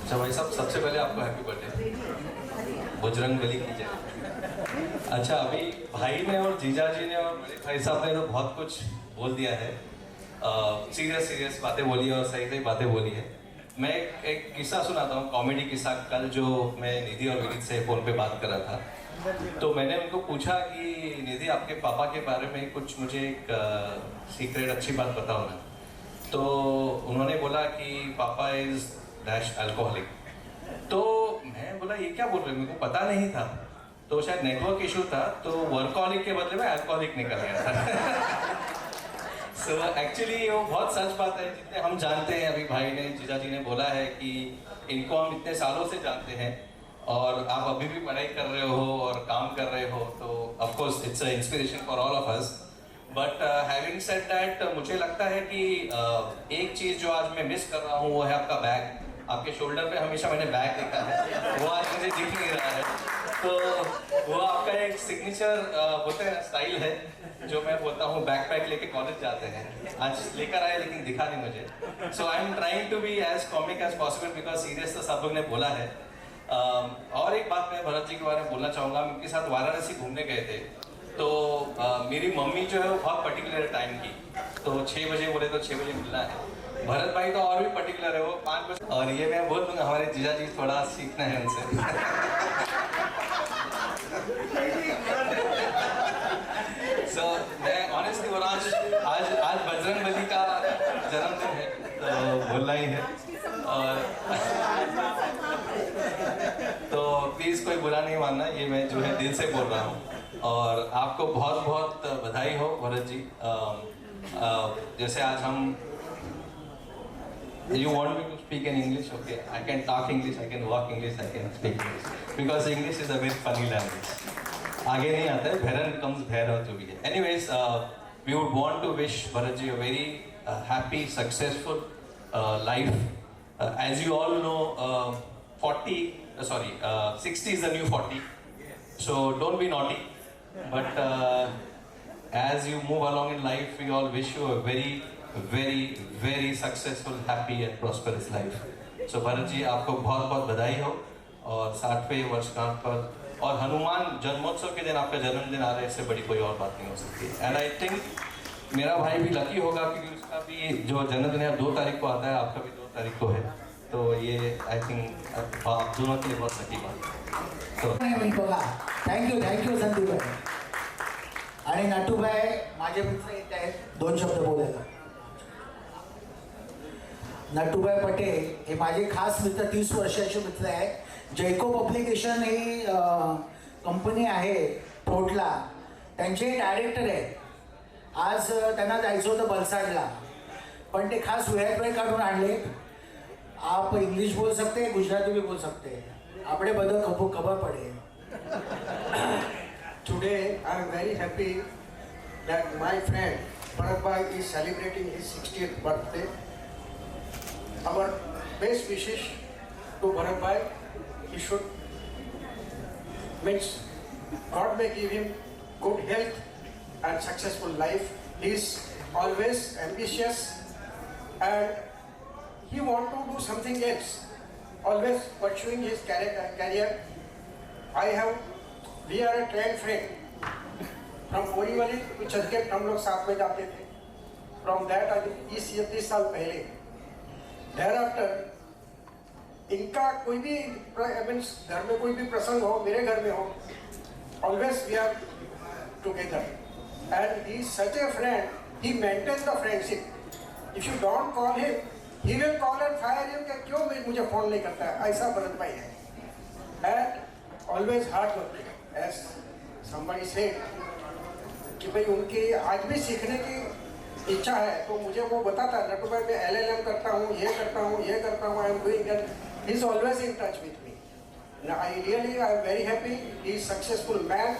अच्छा भाई साहब, सबसे पहले आपको हैप्पी बर्थडे, बजरंग बली की जय। अच्छा, अभी भाई ने और जीजा जी ने और मेरे भाई साहब ने तो बहुत कुछ बोल दिया है, सीरियस बातें बोली है और सही बातें बोली है। मैं एक किस्सा सुनाता हूँ, कॉमेडी किस्सा। कल जो मैं निधि और विनीत से फ़ोन पे बात कर रहा था, तो मैंने उनको पूछा कि निधि, आपके पापा के बारे में कुछ मुझे एक सीक्रेट अच्छी बात बताओ ना। तो उन्होंने बोला कि पापा इज डैश अल्कोहलिक। तो मैं बोला ये क्या बोल रहे, मेरे को पता नहीं था। तो शायद नेटवर्क इशू था, तो वर्कहॉलिक के बदले में अल्कोहलिक निकल गया था। सो एक्चुअली वो बहुत सच बात है। जितने हम जानते हैं, अभी भाई ने, जीजा जी ने बोला है कि इनको हम इतने सालों से जानते हैं और आप अभी भी पढ़ाई कर रहे हो और काम कर रहे हो, तो of course it's a inspiration for all of us. But having sed that, मुझे लगता है कि एक चीज़ जो आज मैं मिस कर रहा हूँ वो है आपका बैग। आपके शोल्डर पे हमेशा मैंने बैग देखा है, वो आज मुझे दिख नहीं रहा है। तो वो आपका एक सिग्नेचर होता है, स्टाइल है, जो मैं बोलता हूँ बैकपैक लेके कॉलेज जाते हैं। आज लेकर आए लेकिन दिखा नहीं मुझे। So I am trying to be as comic as possible, because serious तो सब लोग ने बोला है। और एक बात मैं भरत जी के बारे में बोलना चाहूँगा। हम उनके साथ वाराणसी घूमने गए थे, तो मेरी मम्मी जो है वो बहुत पर्टिकुलर टाइम की, तो 6 बजे बोले तो 6 बजे मिलना है। भरत भाई तो और भी पर्टिकुलर है, वो 5 बजे। और ये मैं बोल दूंगा, हमारे जीजा जी थोड़ा सीखना है उनसे। सो मैं ऑनेस्टली बोल रहा हूँ, आज बजरंग बली का जन्मदिन है, तो बोलना ही है। और तो प्लीज़ कोई बुरा नहीं मानना, ये मैं जो है दिल से बोल रहा हूँ। और आपको बहुत बहुत बधाई हो भरत जी। जैसे आज हम, you want me to speak in English? Okay, I can talk English, I can walk English, I can speak English, because English is a very funny language. आगे नहीं आता है, भैरन becomes भैरव जो भी है। Anyways, we would want to wish Bharat ji a very happy, successful life. As you all know, 60 is the new 40, so don't be naughty. But as you move along in life, we all wish you a very, very, very successful, happy and prosperous life. So Bharat ji, आपको बहुत बहुत बधाई हो, और 60वें वर्षगांठ पर और हनुमान जन्मोत्सव के दिन आपका जन्मदिन आ रहा है, इससे बड़ी कोई और बात नहीं हो सकती। एंड आई थिंक मेरा भाई भी लकी होगा, क्योंकि उसका भी जो जन्मदिन है 2 तारीख को आता है, आपका भी 2 तारीख को है। तो ये आई थिंक आप दोनों के लिए बहुत लकी बात है। तो थँक्यू संदीप भाई आणि नाटूभाई, माझे मित्र येत आहेत 2 शब्द बोलायला। नटूभाई पटेल हे माझे खास मित्र, 30 वर्षाचे मित्र आहेत। जयको पब्लिकेशन ही कंपनी आहे फोर्टला, त्यांचे डायरेक्टर आहेत। आज त्यांना जायचं होतं बलसाडला, पण ते खास वेळ काढून आणले। आप इंग्लिश बोल सकते हैं, गुजराती भी बोल सकते हैं, आपने बदल खबर पड़े। Today I am very happy that my friend Bharat Bhai is celebrating his 60th birthday. Our best wishes to Bharat Bhai. He should, means God may give him good health and successful life. He is always ambitious and he want to do something else, always pursuing his career. We are a trained friend from Borivali चंदखेत हम लोग साथ में जाते थे. From that I think 30 साल पहले. There after इनका कोई भी मीन्स घर में कोई भी प्रसंग हो, मेरे घर में हो, always we are together. And he is such a friend, he maintain the friendship. If you don't call him, he will call and fire you कि क्यों मुझे फोन नहीं करता है. ऐसा भरत भाई है. And always hard working. As somebody said कि भाई उनकी आज भी सीखने की इच्छा है, तो मुझे वो बताता है नटू भाई मैं LLM करता हूँ, ये करता हूँ, ये करता हूँ, I am doing and he is always in touch with me. I really I am very happy. He is successful man,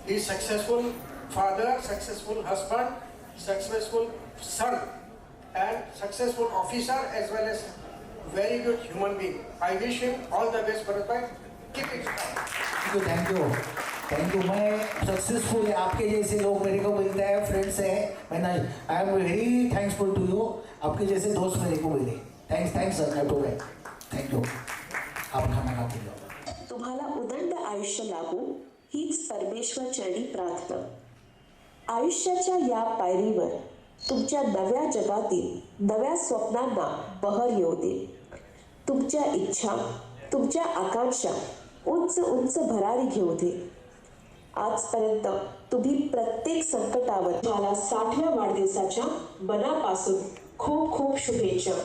he is successful father, successful husband, successful son and successful officer as well as very good human being. I wish him all the best, Bharat bhai. Keep it strong. Thank you. मैं successful है, आपके जैसे लोग मेरे को मिलते हैं, friends है. मैं I am very thanksful to you. आपके जैसे दोस्त मेरे को मिले. थँक्स सर नटू भाई. थँक्यू. आप खाना खाते जाओ. तुम्हाला उदंड आयुष्य लाभो हीच परमेश्वर चरणी प्रार्थना. आयुष्याच्या या पायरीवर तुमच्या नव्या जगातील नव्या स्वप्नांना बहर येऊ दे. तुमच्या इच्छा, तुमच्या आकांक्षा उंच उंच भरारी घेऊ दे. आजपर्यंत तुम्ही प्रत्येक संकटावर मला 60व्या वाढदिवसाच्या मनापासून खूप खूप शुभेच्छा.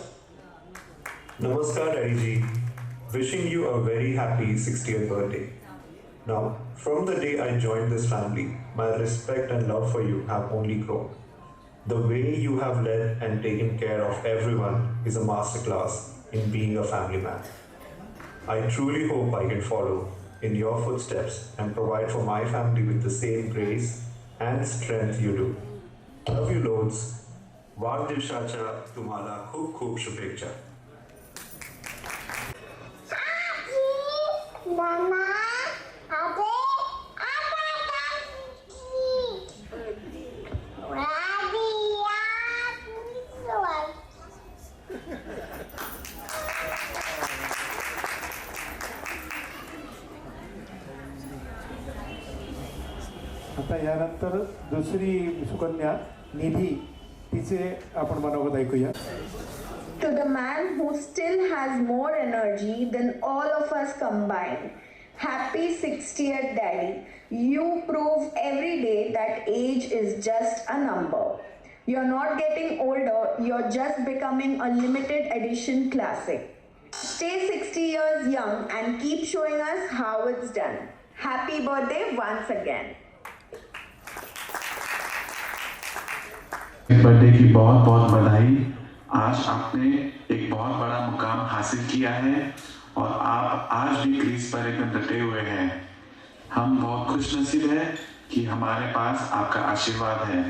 Namaskar Daddy ji, wishing you a very happy 60th birthday. Now, from the day I joined this family, my respect and love for you have only grown. The way you have led and taken care of everyone is a masterclass in being a family man. I truly hope I can follow in your footsteps and provide for my family with the same grace and strength you do. Love you loads. वाढदिवसाच्या तुम्हाला खूप खूप शुभेच्छा. आता यानंतर दुसरी सुकन्या निधी, तिचे आपण मनोगत ऐकूया. To the man who still has more energy than all of us combined, happy 60th daddy. You prove every day that age is just a number. You're not getting older, you're just becoming a limited edition classic. Stay 60 years young and keep showing us how it's done. Happy birthday once again. Birthday की बहुत बहुत बधाई. आज आपने एक बहुत बड़ा मुकाम हासिल किया है और आप आज भी क्रीज पर एकदम डटे हुए हैं. हम बहुत खुशनसीब हैं कि हमारे पास आपका आशीर्वाद है.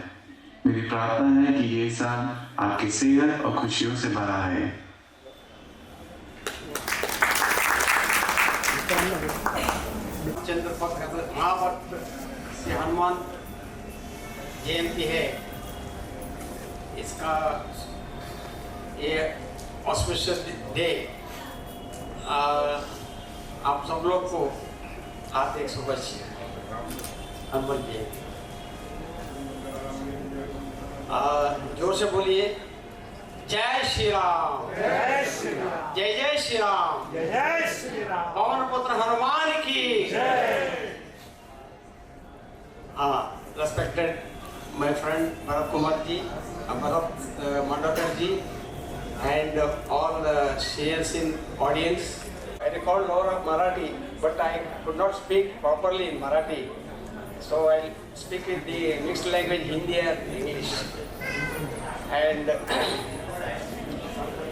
मेरी प्रार्थना है कि ये साल आपकी सेहत और खुशियों से भरा है. चंद्रपक्ष महाभक्त श्री हनुमान जयंती है. इसका ये ऑस्पिशियस डे आप सब लोग को हार्दिक शुभेच्छा. हनुमान जयंती. जोर से बोलिए जय श्री राम. जय श्री राम. जय जय श्री राम. जय जय श्री राम. पवन पुत्र हनुमान की जय. Respected my friend Bharat Kumar ji, Bharat Mandakar ji, and all the seniors in audience. I recall more of Marathi, but I could not speak properly in Marathi, so I'll speak with the mixed language Hindi and English. And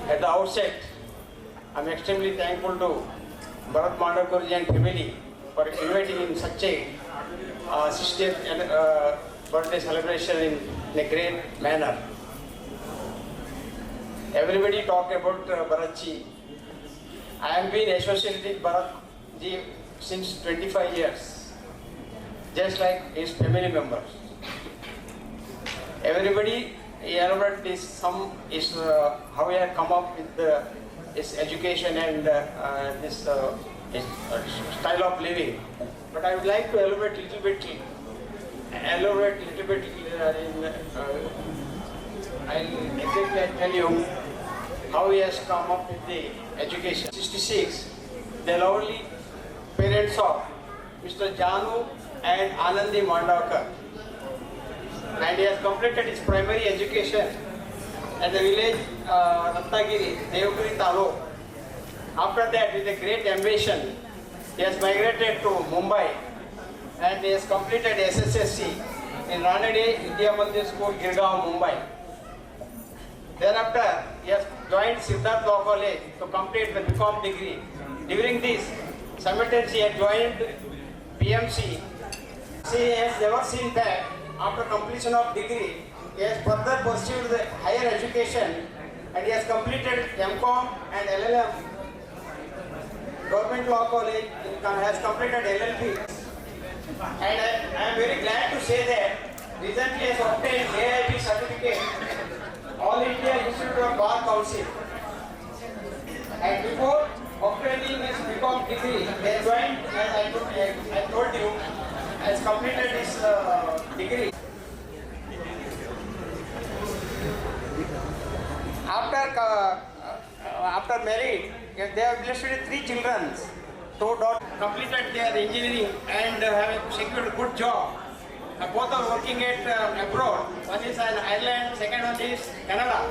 at the outset, I'm extremely thankful to Bharat Mandakar ji and family for inviting in such a 60th birthday celebration in a great manner. Everybody talk about Bharat ji. I have been associated with Bharat ji since 25 years, just like his family members. Everybody elaborate this how he had come up with his education and this his style of living. But I would like to elaborate a little bit elaborate a little bit I'll tell you how he has come up with the education. 66, the lovely parents of Mr. Janu and Anandi Mandavkar. And he has completed his primary education at the village Ratnagiri, Devagiri Taluk. After that, with a great ambition, he has migrated to Mumbai and he has completed SSSC in Ranade India Mandir School, Girgaon, Mumbai. Thereafter, he has joined Siddharth Law College to complete the BCom degree. During this, simultaneously he had joined PMC. He has never seen back. After completion of degree, he has further pursued the higher education and he has completed MCom and LLM. Government Law College has completed LLB. And I am very glad to say that recently has obtained AIB certificate, All India Institute of Bar Council. And before obtaining his BCom degree, he has joined, as I told you, has completed his degree. After marriage, they have blessed with 3 children. 2 daughters completed their engineering and have secured a good job. Both are working at abroad. One is in Ireland, second one is Canada.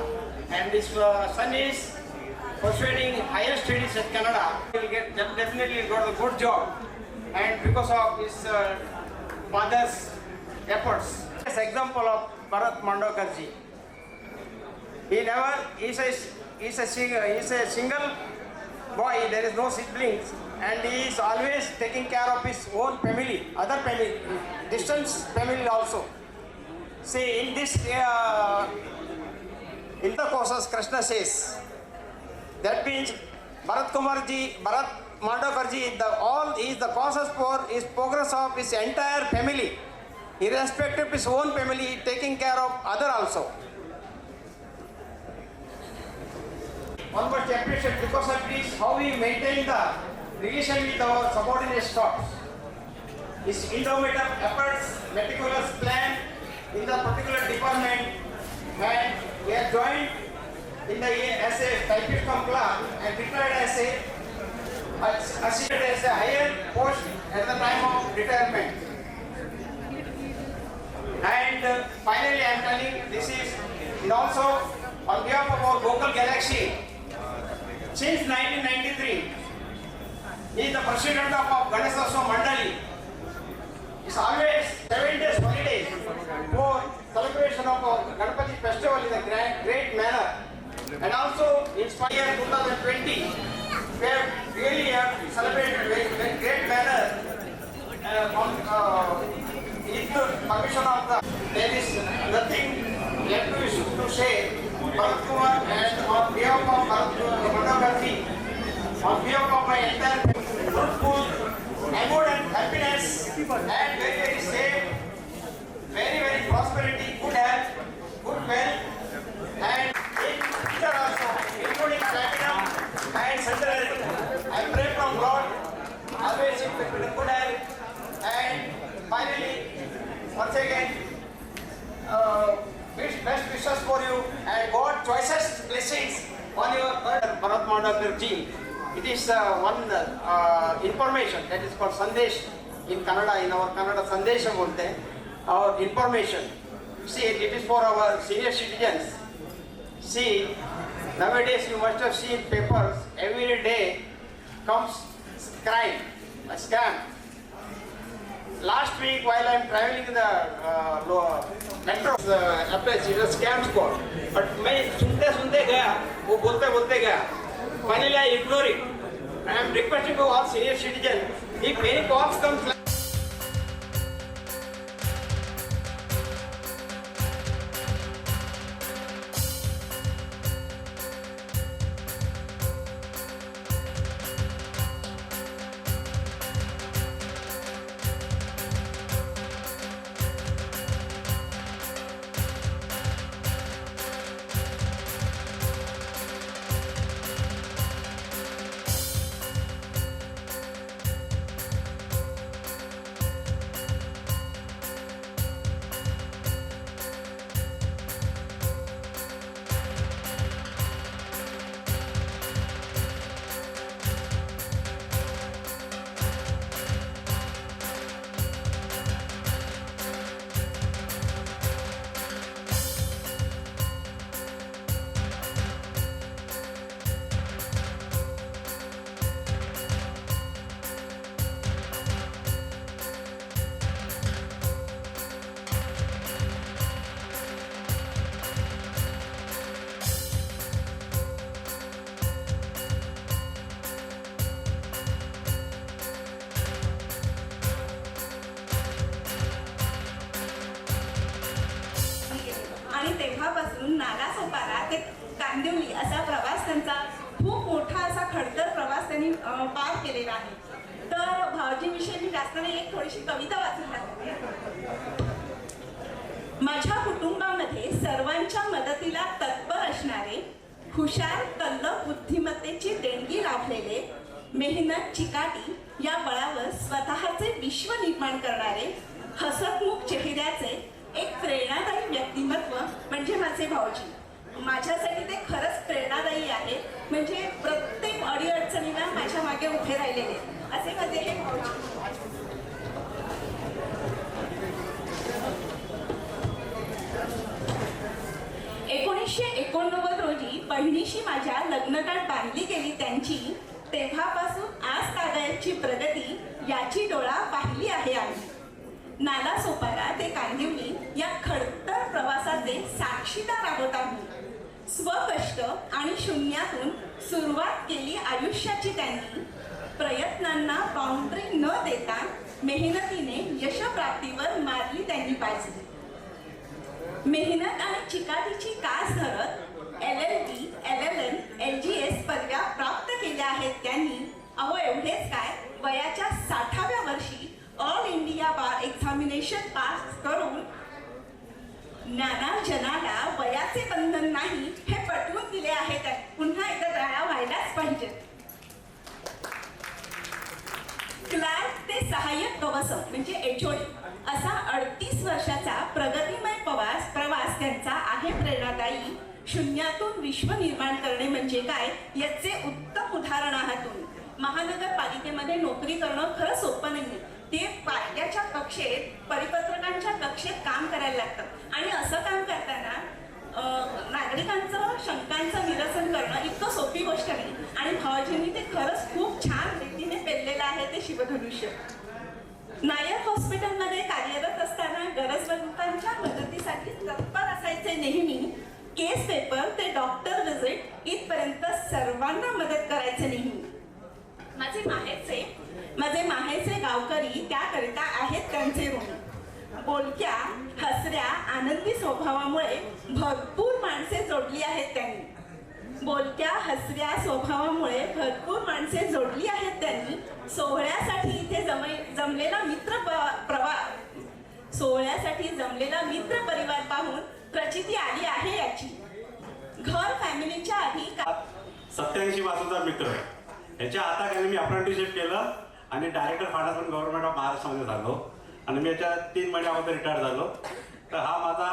And this son is pursuing higher studies at Canada. He will definitely got a good job. And because of his father's efforts. This example of Bharat Mandavkarji. He is a single boy, there is no siblings, and he is always taking care of his own family, other family, distant family also. See, in this intercourses, Krishna says, that means Bharat Mandavkarji, is the causes for his progress of his entire family. Irrespective of his own family, taking care of other also. One must appreciate because of this how we maintain the relation with our subordinate staffs. His indomitable efforts, meticulous plan in the particular department, and he has joined as a typist cum clerk and retired as a higher post at the time of retirement. And finally, I am telling this is also on behalf of our local galaxy. Since 1993, he is the president of Ganeshotsav Mandali. It's always 7 days holidays for celebration of Ganpati festival in a great manner. And also in year 2020, we have really celebrated in a great manner with the permission of there is nothing left to say. Bharat Kumar and on behalf of Bharat Mandavkarji, on behalf of my entire fruitful, abundant happiness and very, very safe, very, very prosperity, good health, good wealth, and in future also, including platinum and centenary. I pray from God, always in good health, and finally, once again, best wishes for you and God choicest blessings on your Bharat Mandavkarji. It is one information that is called Sandesh in Kannada, in our Kannada Sandesh bolte, our information. See, it is for our senior citizens. See, nowadays you must have seen papers, every day comes crime, a scam. Last week while I am traveling in the metro, it was scam squad. But I sunte gaya, wo bolte gaya. Finally I ignore it. I am requesting to all senior citizens, if any calls comes पासून नालासोपारा ते कांदिवली असा प्रवास त्यांचा खूप मोठा असा खडतर प्रवास त्यांनी पार केलेला आहे. तर भाऊजीविषयी मी जास्त नाही, एक थोडीशी कविता वाचून दाखवते. माझ्या कुटुंबामध्ये सर्वांच्या मदतीला तत्पर असणारे, हुशार तल्लख बुद्धिमत्तेची देणगी लाभलेले, मेहनत चिकाटी या बळावर स्वतःचे विश्व निर्माण करणारे, हसतमुख चेहऱ्याचे एक प्रेरणादायी व्यक्तिमत्व म्हणजे माझे भाऊजी. माझ्यासाठी ते खरंच प्रेरणादायी आहे. म्हणजे प्रत्येक अडीअडचणीला माझ्या मागे उभे राहिलेले असे माझे हे भाऊजी. 1989 रोजी बहिणीशी माझ्या लग्नगाठ बांधली गेली त्यांची. तेव्हापासून आज तागायतची प्रगती याची डोळा पाहिली आहे आम्ही. नालासोपारा ते कांदिवली या खडतर प्रवासाचे साक्षीदार आहोत आम्ही. स्वकष्ट आणि शून्यातून सुरुवात केली आयुष्याची त्यांनी. प्रयत्नांना बाउंड्री न देता मेहनतीने यशप्राप्तीवर मारली त्यांनी बाजी. मेहनत आणि चिकाटीची कास धरत LLB, LLM, LGS पदव्या प्राप्त केल्या आहेत त्यांनी. अहो एवढेच काय, वयाच्या 60व्या वर्षी ऑल इंडिया बार एक्झामिनेशन पास करून ज्ञानार्जनाला वयाचे बंधन नाही हे पटवून दिले आहे. पुन्हा एकदा दया व्हायलाच पाहिजे. क्लार्क ते सहाय्यक गवसम म्हणजे HOD असा 38 वर्षाचा प्रगतिमय प्रवास त्यांचा आहे प्रेरणादायी. शून्यातून विश्व निर्माण करणे म्हणजे काय याचे उत्तम उदाहरण आहात तुम्ही. महानगरपालिकेमध्ये नोकरी करणं खरं सोपं नाहीये. ते कायद्याच्या कक्षेत, परिपत्रकांच्या कक्षेत काम करायला लागतं आणि असं काम करताना नागरिकांचं शंकांचं निरसन करणं इतकं सोपी गोष्ट नाही. आणि भाऊजींनी ते खरंच खूप छान रीतीने पेललेलं आहे ते शिवधनुष्य. नायक हॉस्पिटलमध्ये कार्यरत असताना गरजवंतांच्या मदतीसाठी तत्पर असायचे नेहमी. केस पेपर ते डॉक्टर व्हिजिट इथपर्यंत सर्वांना मदत करायचे नेहमी. माझे माहेरचे गावकरी त्याकरिता आहेत त्यांचे ऋणी. बोलक्या हसऱ्या आनंदी स्वभावामुळे भरपूर माणसे जोडली आहेत त्यांनी. बोलक्या हसऱ्या स्वभावामुळे भरपूर माणसे जोडली आहेत त्यांनी. सोहळ्यासाठी इथे जमलेला मित्र परिवार पाहून प्रचिती आली आहे याची. घर फॅमिलीच्या आधी 87 पासूनचा मित्र याच्या हाताखाली मी अप्रेंटिसशिप केलं आणि डायरेक्टर फायनान्स पण गव्हर्नमेंट ऑफ महाराष्ट्रामध्ये झालो आणि मी याच्या 3 महिन्यामध्ये रिटायर झालो. तर हा माझा,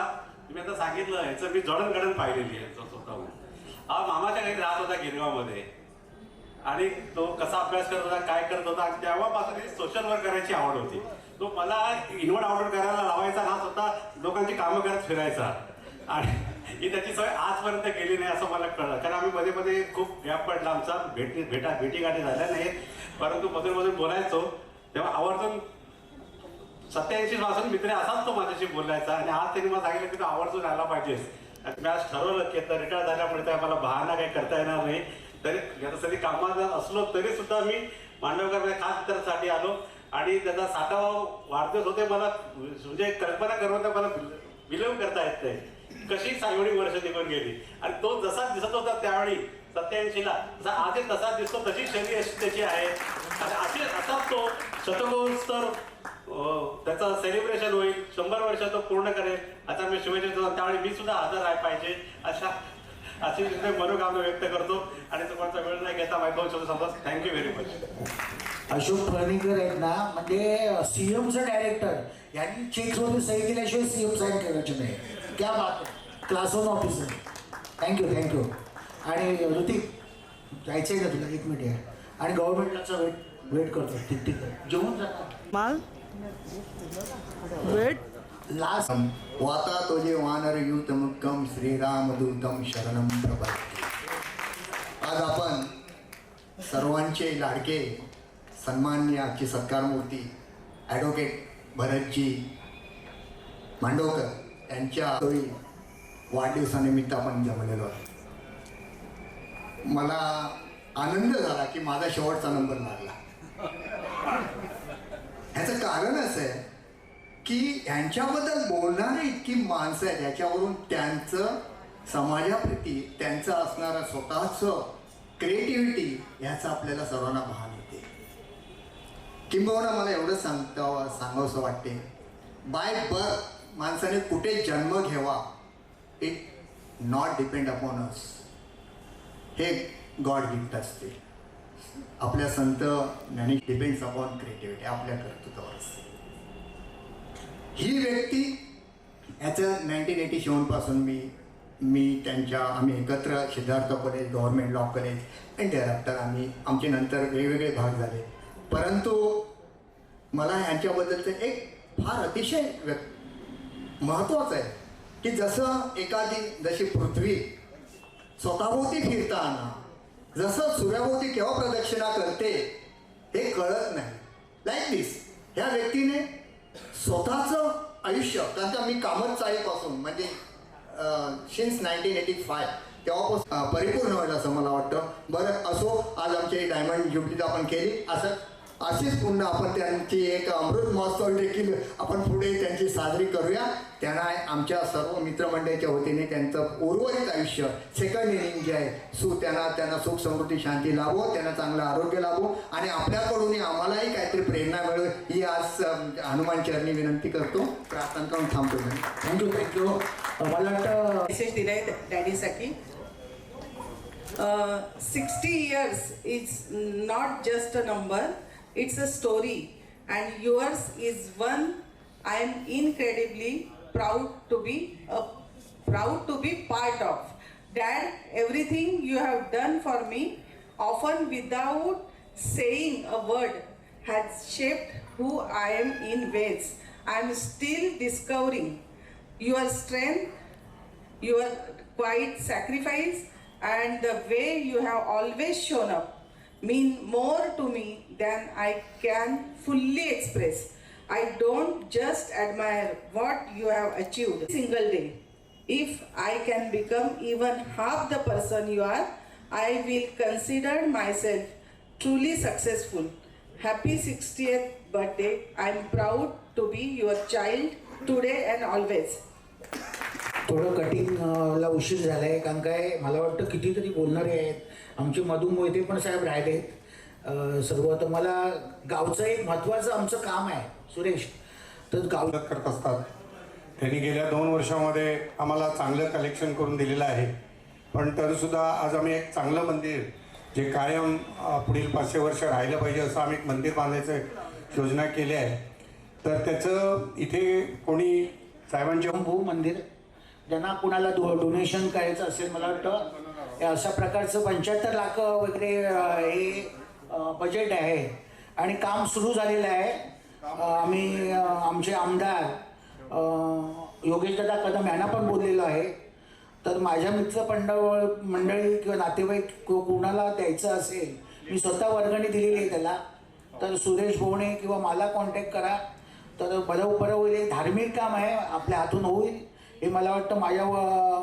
मी आता सांगितलं याचं मी जडणघडण पाहिलेली आहे स्वतःहून. हा मामाच्या घरी राहत होता गिरगावमध्ये आणि तो कसा अभ्यास करत होता, काय करत होता. तेव्हापासून सोशल वर्क करायची आवड होती. तो मला इन्व्हर्ट ऑर्डर करायला लावायचा ना, स्वतः लोकांची कामं करत फिरायचा आणि ही त्याची सवय आजपर्यंत गेली नाही असं मला कळलं. कारण आम्ही मध्ये मध्ये खूप गॅप पडला आमचा, भेटीगाठी झाल्या नाहीत, परंतु मधून मधून बोलायचो. तेव्हा आवर्जून 87 पासून मित्र असाच तो माझ्याशी बोलायचा आणि आज त्यांनी मला सांगितलं की तू आवर्जून आला पाहिजेस. मी आज ठरवलं की रिटायर झाल्यामुळे तर मला बहाणा काही करता येणार नाही. तरी याच्यासाठी कामात असलो तरी सुद्धा मी मांडवकरमध्ये खास मित्रासाठी आलो आणि त्याचा 60वा वाढदिवस होते. मला म्हणजे कल्पना करून मला बिलीव्ह करता येत नाही कशी एवढी वर्ष निघून गेली. आणि तो जसा दिसत होता त्यावेळी 87ला जसा आज तसा दिसतो, तशी शैली अशी त्याची आहे. आणि असाच तो शतकोत्तर त्याचं सेलिब्रेशन होईल, 100 वर्ष तो पूर्ण करेल आता मी शुभेच्छा. त्यावेळी मी सुद्धा हजर आहे पाहिजे अशी मनोकामना व्यक्त करतो आणि तुम्हाला वेळ नाही घेता माहिती होऊ शकतो. Thank you very much. Ashok Pranikar आहेत ना, म्हणजे CMचं डायरेक्टर, यांनी चेक्समध्ये सही केल्याशिवाय CM साईन करायचे नाही. क्या बात, क्लास 1 ऑफिसर. थँक्यू. आणि ऋतिक जायचं आहे का तुला? 1 मिनिट आहे आणि गव्हर्नमेंटचा वेट करतो. ठीक जेवून जातात माल वेट लास्ट. वाता तुझे वानर युत मुक्कम श्रीरामदूतम शरणम प्रपद्ये. आज आपण सर्वांचे लाडके सन्माननीय आजची सत्कारमूर्ती ॲडव्होकेट भरतजी मांडवकर यांच्या वाढदिवसानिमित्त आपण जमलेलो आहे. मला आनंद झाला की माझा शेवटचा नंबर लागला. ह्याचं कारण असं आहे की ह्यांच्याबद्दल बोलणारी इतकी माणसं आहेत, याच्यावरून त्यांचं समाजाप्रती त्यांचं असणारं स्वतःचं क्रिएटिव्हिटी ह्याचं आपल्याला सर्वांना भान येते. किंबहुना मला एवढं सांगावंसं वाटते, बाय बर्थ माणसाने कुठे जन्म घ्यावा, it not depend upon us. हे गॉड गिफ्ट असते. आपल्या संत ज्ञानी डिपेंड्स अपॉन क्रिएटिव्हिटी, आपल्या कर्तृत्वावर असते. ही व्यक्ती याचं 1987 पासून मी आम्ही एकत्र Siddharth college, government law college and director आमचे नंतर वेगवेगळे भाग झाले. परंतु मला यांच्याबद्दलचं एक फार अतिशय महत्त्वाचं आहे की जशी पृथ्वी स्वतःभोवती फिरताना जसं सूर्याभोवती केव्हा प्रदक्षिणा करते हे कळत नाही, लाईक दिस ह्या व्यक्तीने स्वतःचं आयुष्य, कारण का मी कामतचाळीपासून म्हणजे सिन्स 1985 तेव्हापासून परिपूर्ण होईल असं मला वाटतं. बरं असो, आज आमची डायमंड ज्युबली आपण केली, अशीच पुन्हा आपण त्यांची एक अमृत महोत्सव देखील आपण पुढे त्यांची साजरी करूया. त्यांना आमच्या सर्व मित्रमंडळीच्या वतीने त्यांचं उर्वरित आयुष्य सेकंड इनिंग जे आहे त्यांना सुख समृद्धी शांती लाभो, त्यांना चांगलं आरोग्य लाभो आणि आपल्याकडून आम्हालाही काहीतरी प्रेरणा मिळो ही आज हनुमान चरणी विनंती करतो. प्रार्थना करून थांबतो. थँक्यू. मला वाटतं मेसेज दिलाय डॅडीसाठी. 60 years is not just a number, it's a story, and yours is one I am incredibly proud to be part of. Dad, everything you have done for me, often without saying a word, has shaped who I am in ways I am still discovering. Your strength, your quiet sacrifice, and the way you have always shown up mean more to me than I can fully express. I don't just admire what you have achieved single day. If I can become even half the person you are, I will consider myself truly successful. Happy 60th birthday. I'm proud to be your child today and always. थोडं कटिंगला उशीर झाला आहे, कारण काय मला वाटतं कितीतरी बोलणारे आहेत. आमचे मधू मोहिते पण साहेब राहिलेत सर्व. तर मला गावचं एक महत्त्वाचं आमचं काम आहे सुरेश, तर गाव करत असतात. त्यांनी गेल्या 2 वर्षामध्ये आम्हाला चांगलं कलेक्शन करून दिलेलं आहे. पण तरीसुद्धा आज आम्ही एक चांगलं मंदिर जे कायम पुढील 500 वर्ष राहिलं पाहिजे असं आम्ही एक मंदिर बांधायचं योजना केली आहे. तर त्याचं इथे कोणी साहेबांचे मंदिर ज्यांना कुणाला डोनेशन करायचं असेल, मला वाटतं अशा प्रकारचं 75 लाख वगैरे हे बजेट आहे आणि काम सुरू झालेलं आहे. आम्ही आमचे आमदार योगेशदादा कदम यांना पण बोललेलो आहे. तर माझ्या मंडळी किंवा नातेवाईक कोणाला द्यायचं असेल, मी स्वतः वर्गणी दिलेली आहे त्याला, तर सुरेश भोवणे किंवा मला कॉन्टॅक्ट करा. तर बरं होईल. धार्मिक काम आहे, आपल्या हातून होईल. हे मला वाटतं माझ्या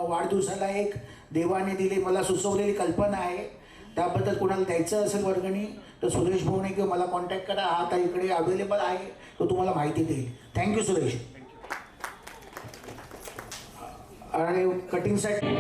वाढदिवसाला एक देवाने दिली मला सुचवलेली कल्पना आहे. त्याबद्दल कोणाला द्यायचं असेल वर्गणी तर सुरेश भोवणे किंवा मला कॉन्टॅक्ट करा. हा आता इकडे अवेलेबल आहे, तो तुम्हाला माहिती देईल. थँक्यू सुरेश. आणि कटिंगसाठी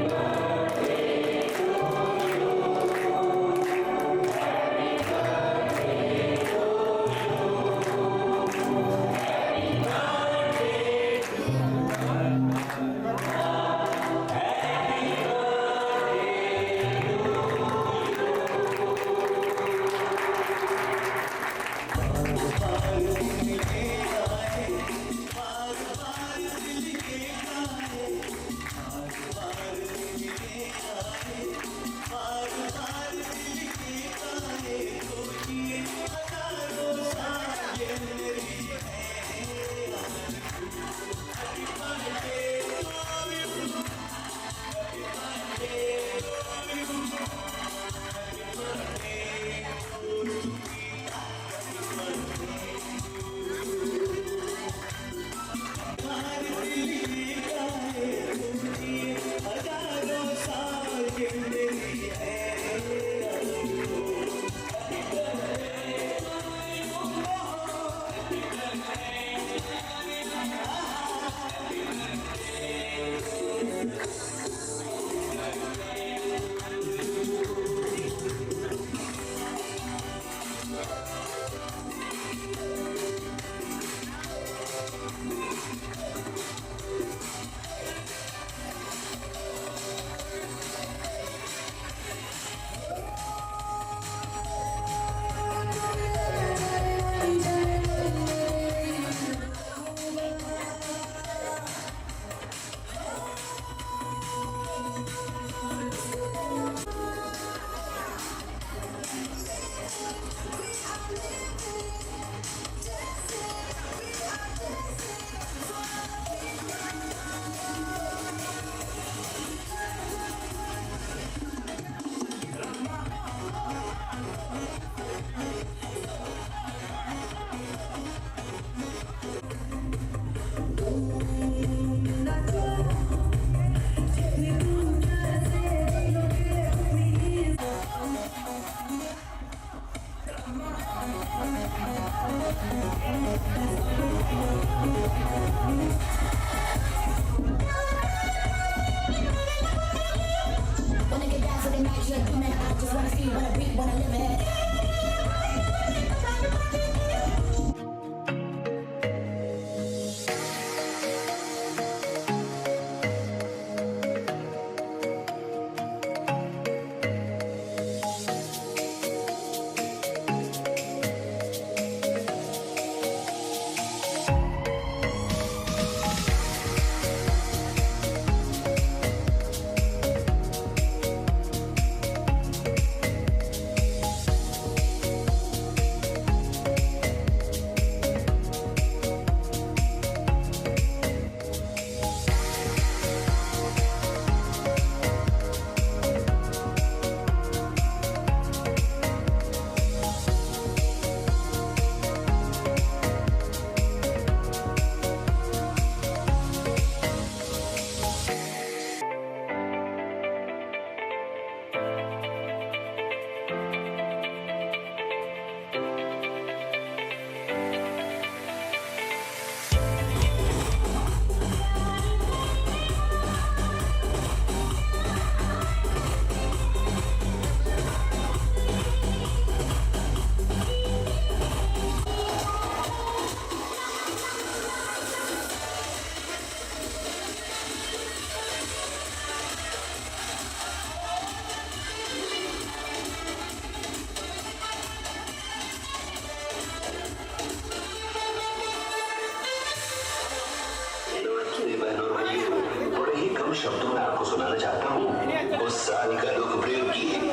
शब्दों में आपको सुनाना चाहता हूँ उस साल का लोकप्रिय गीत।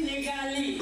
निघाली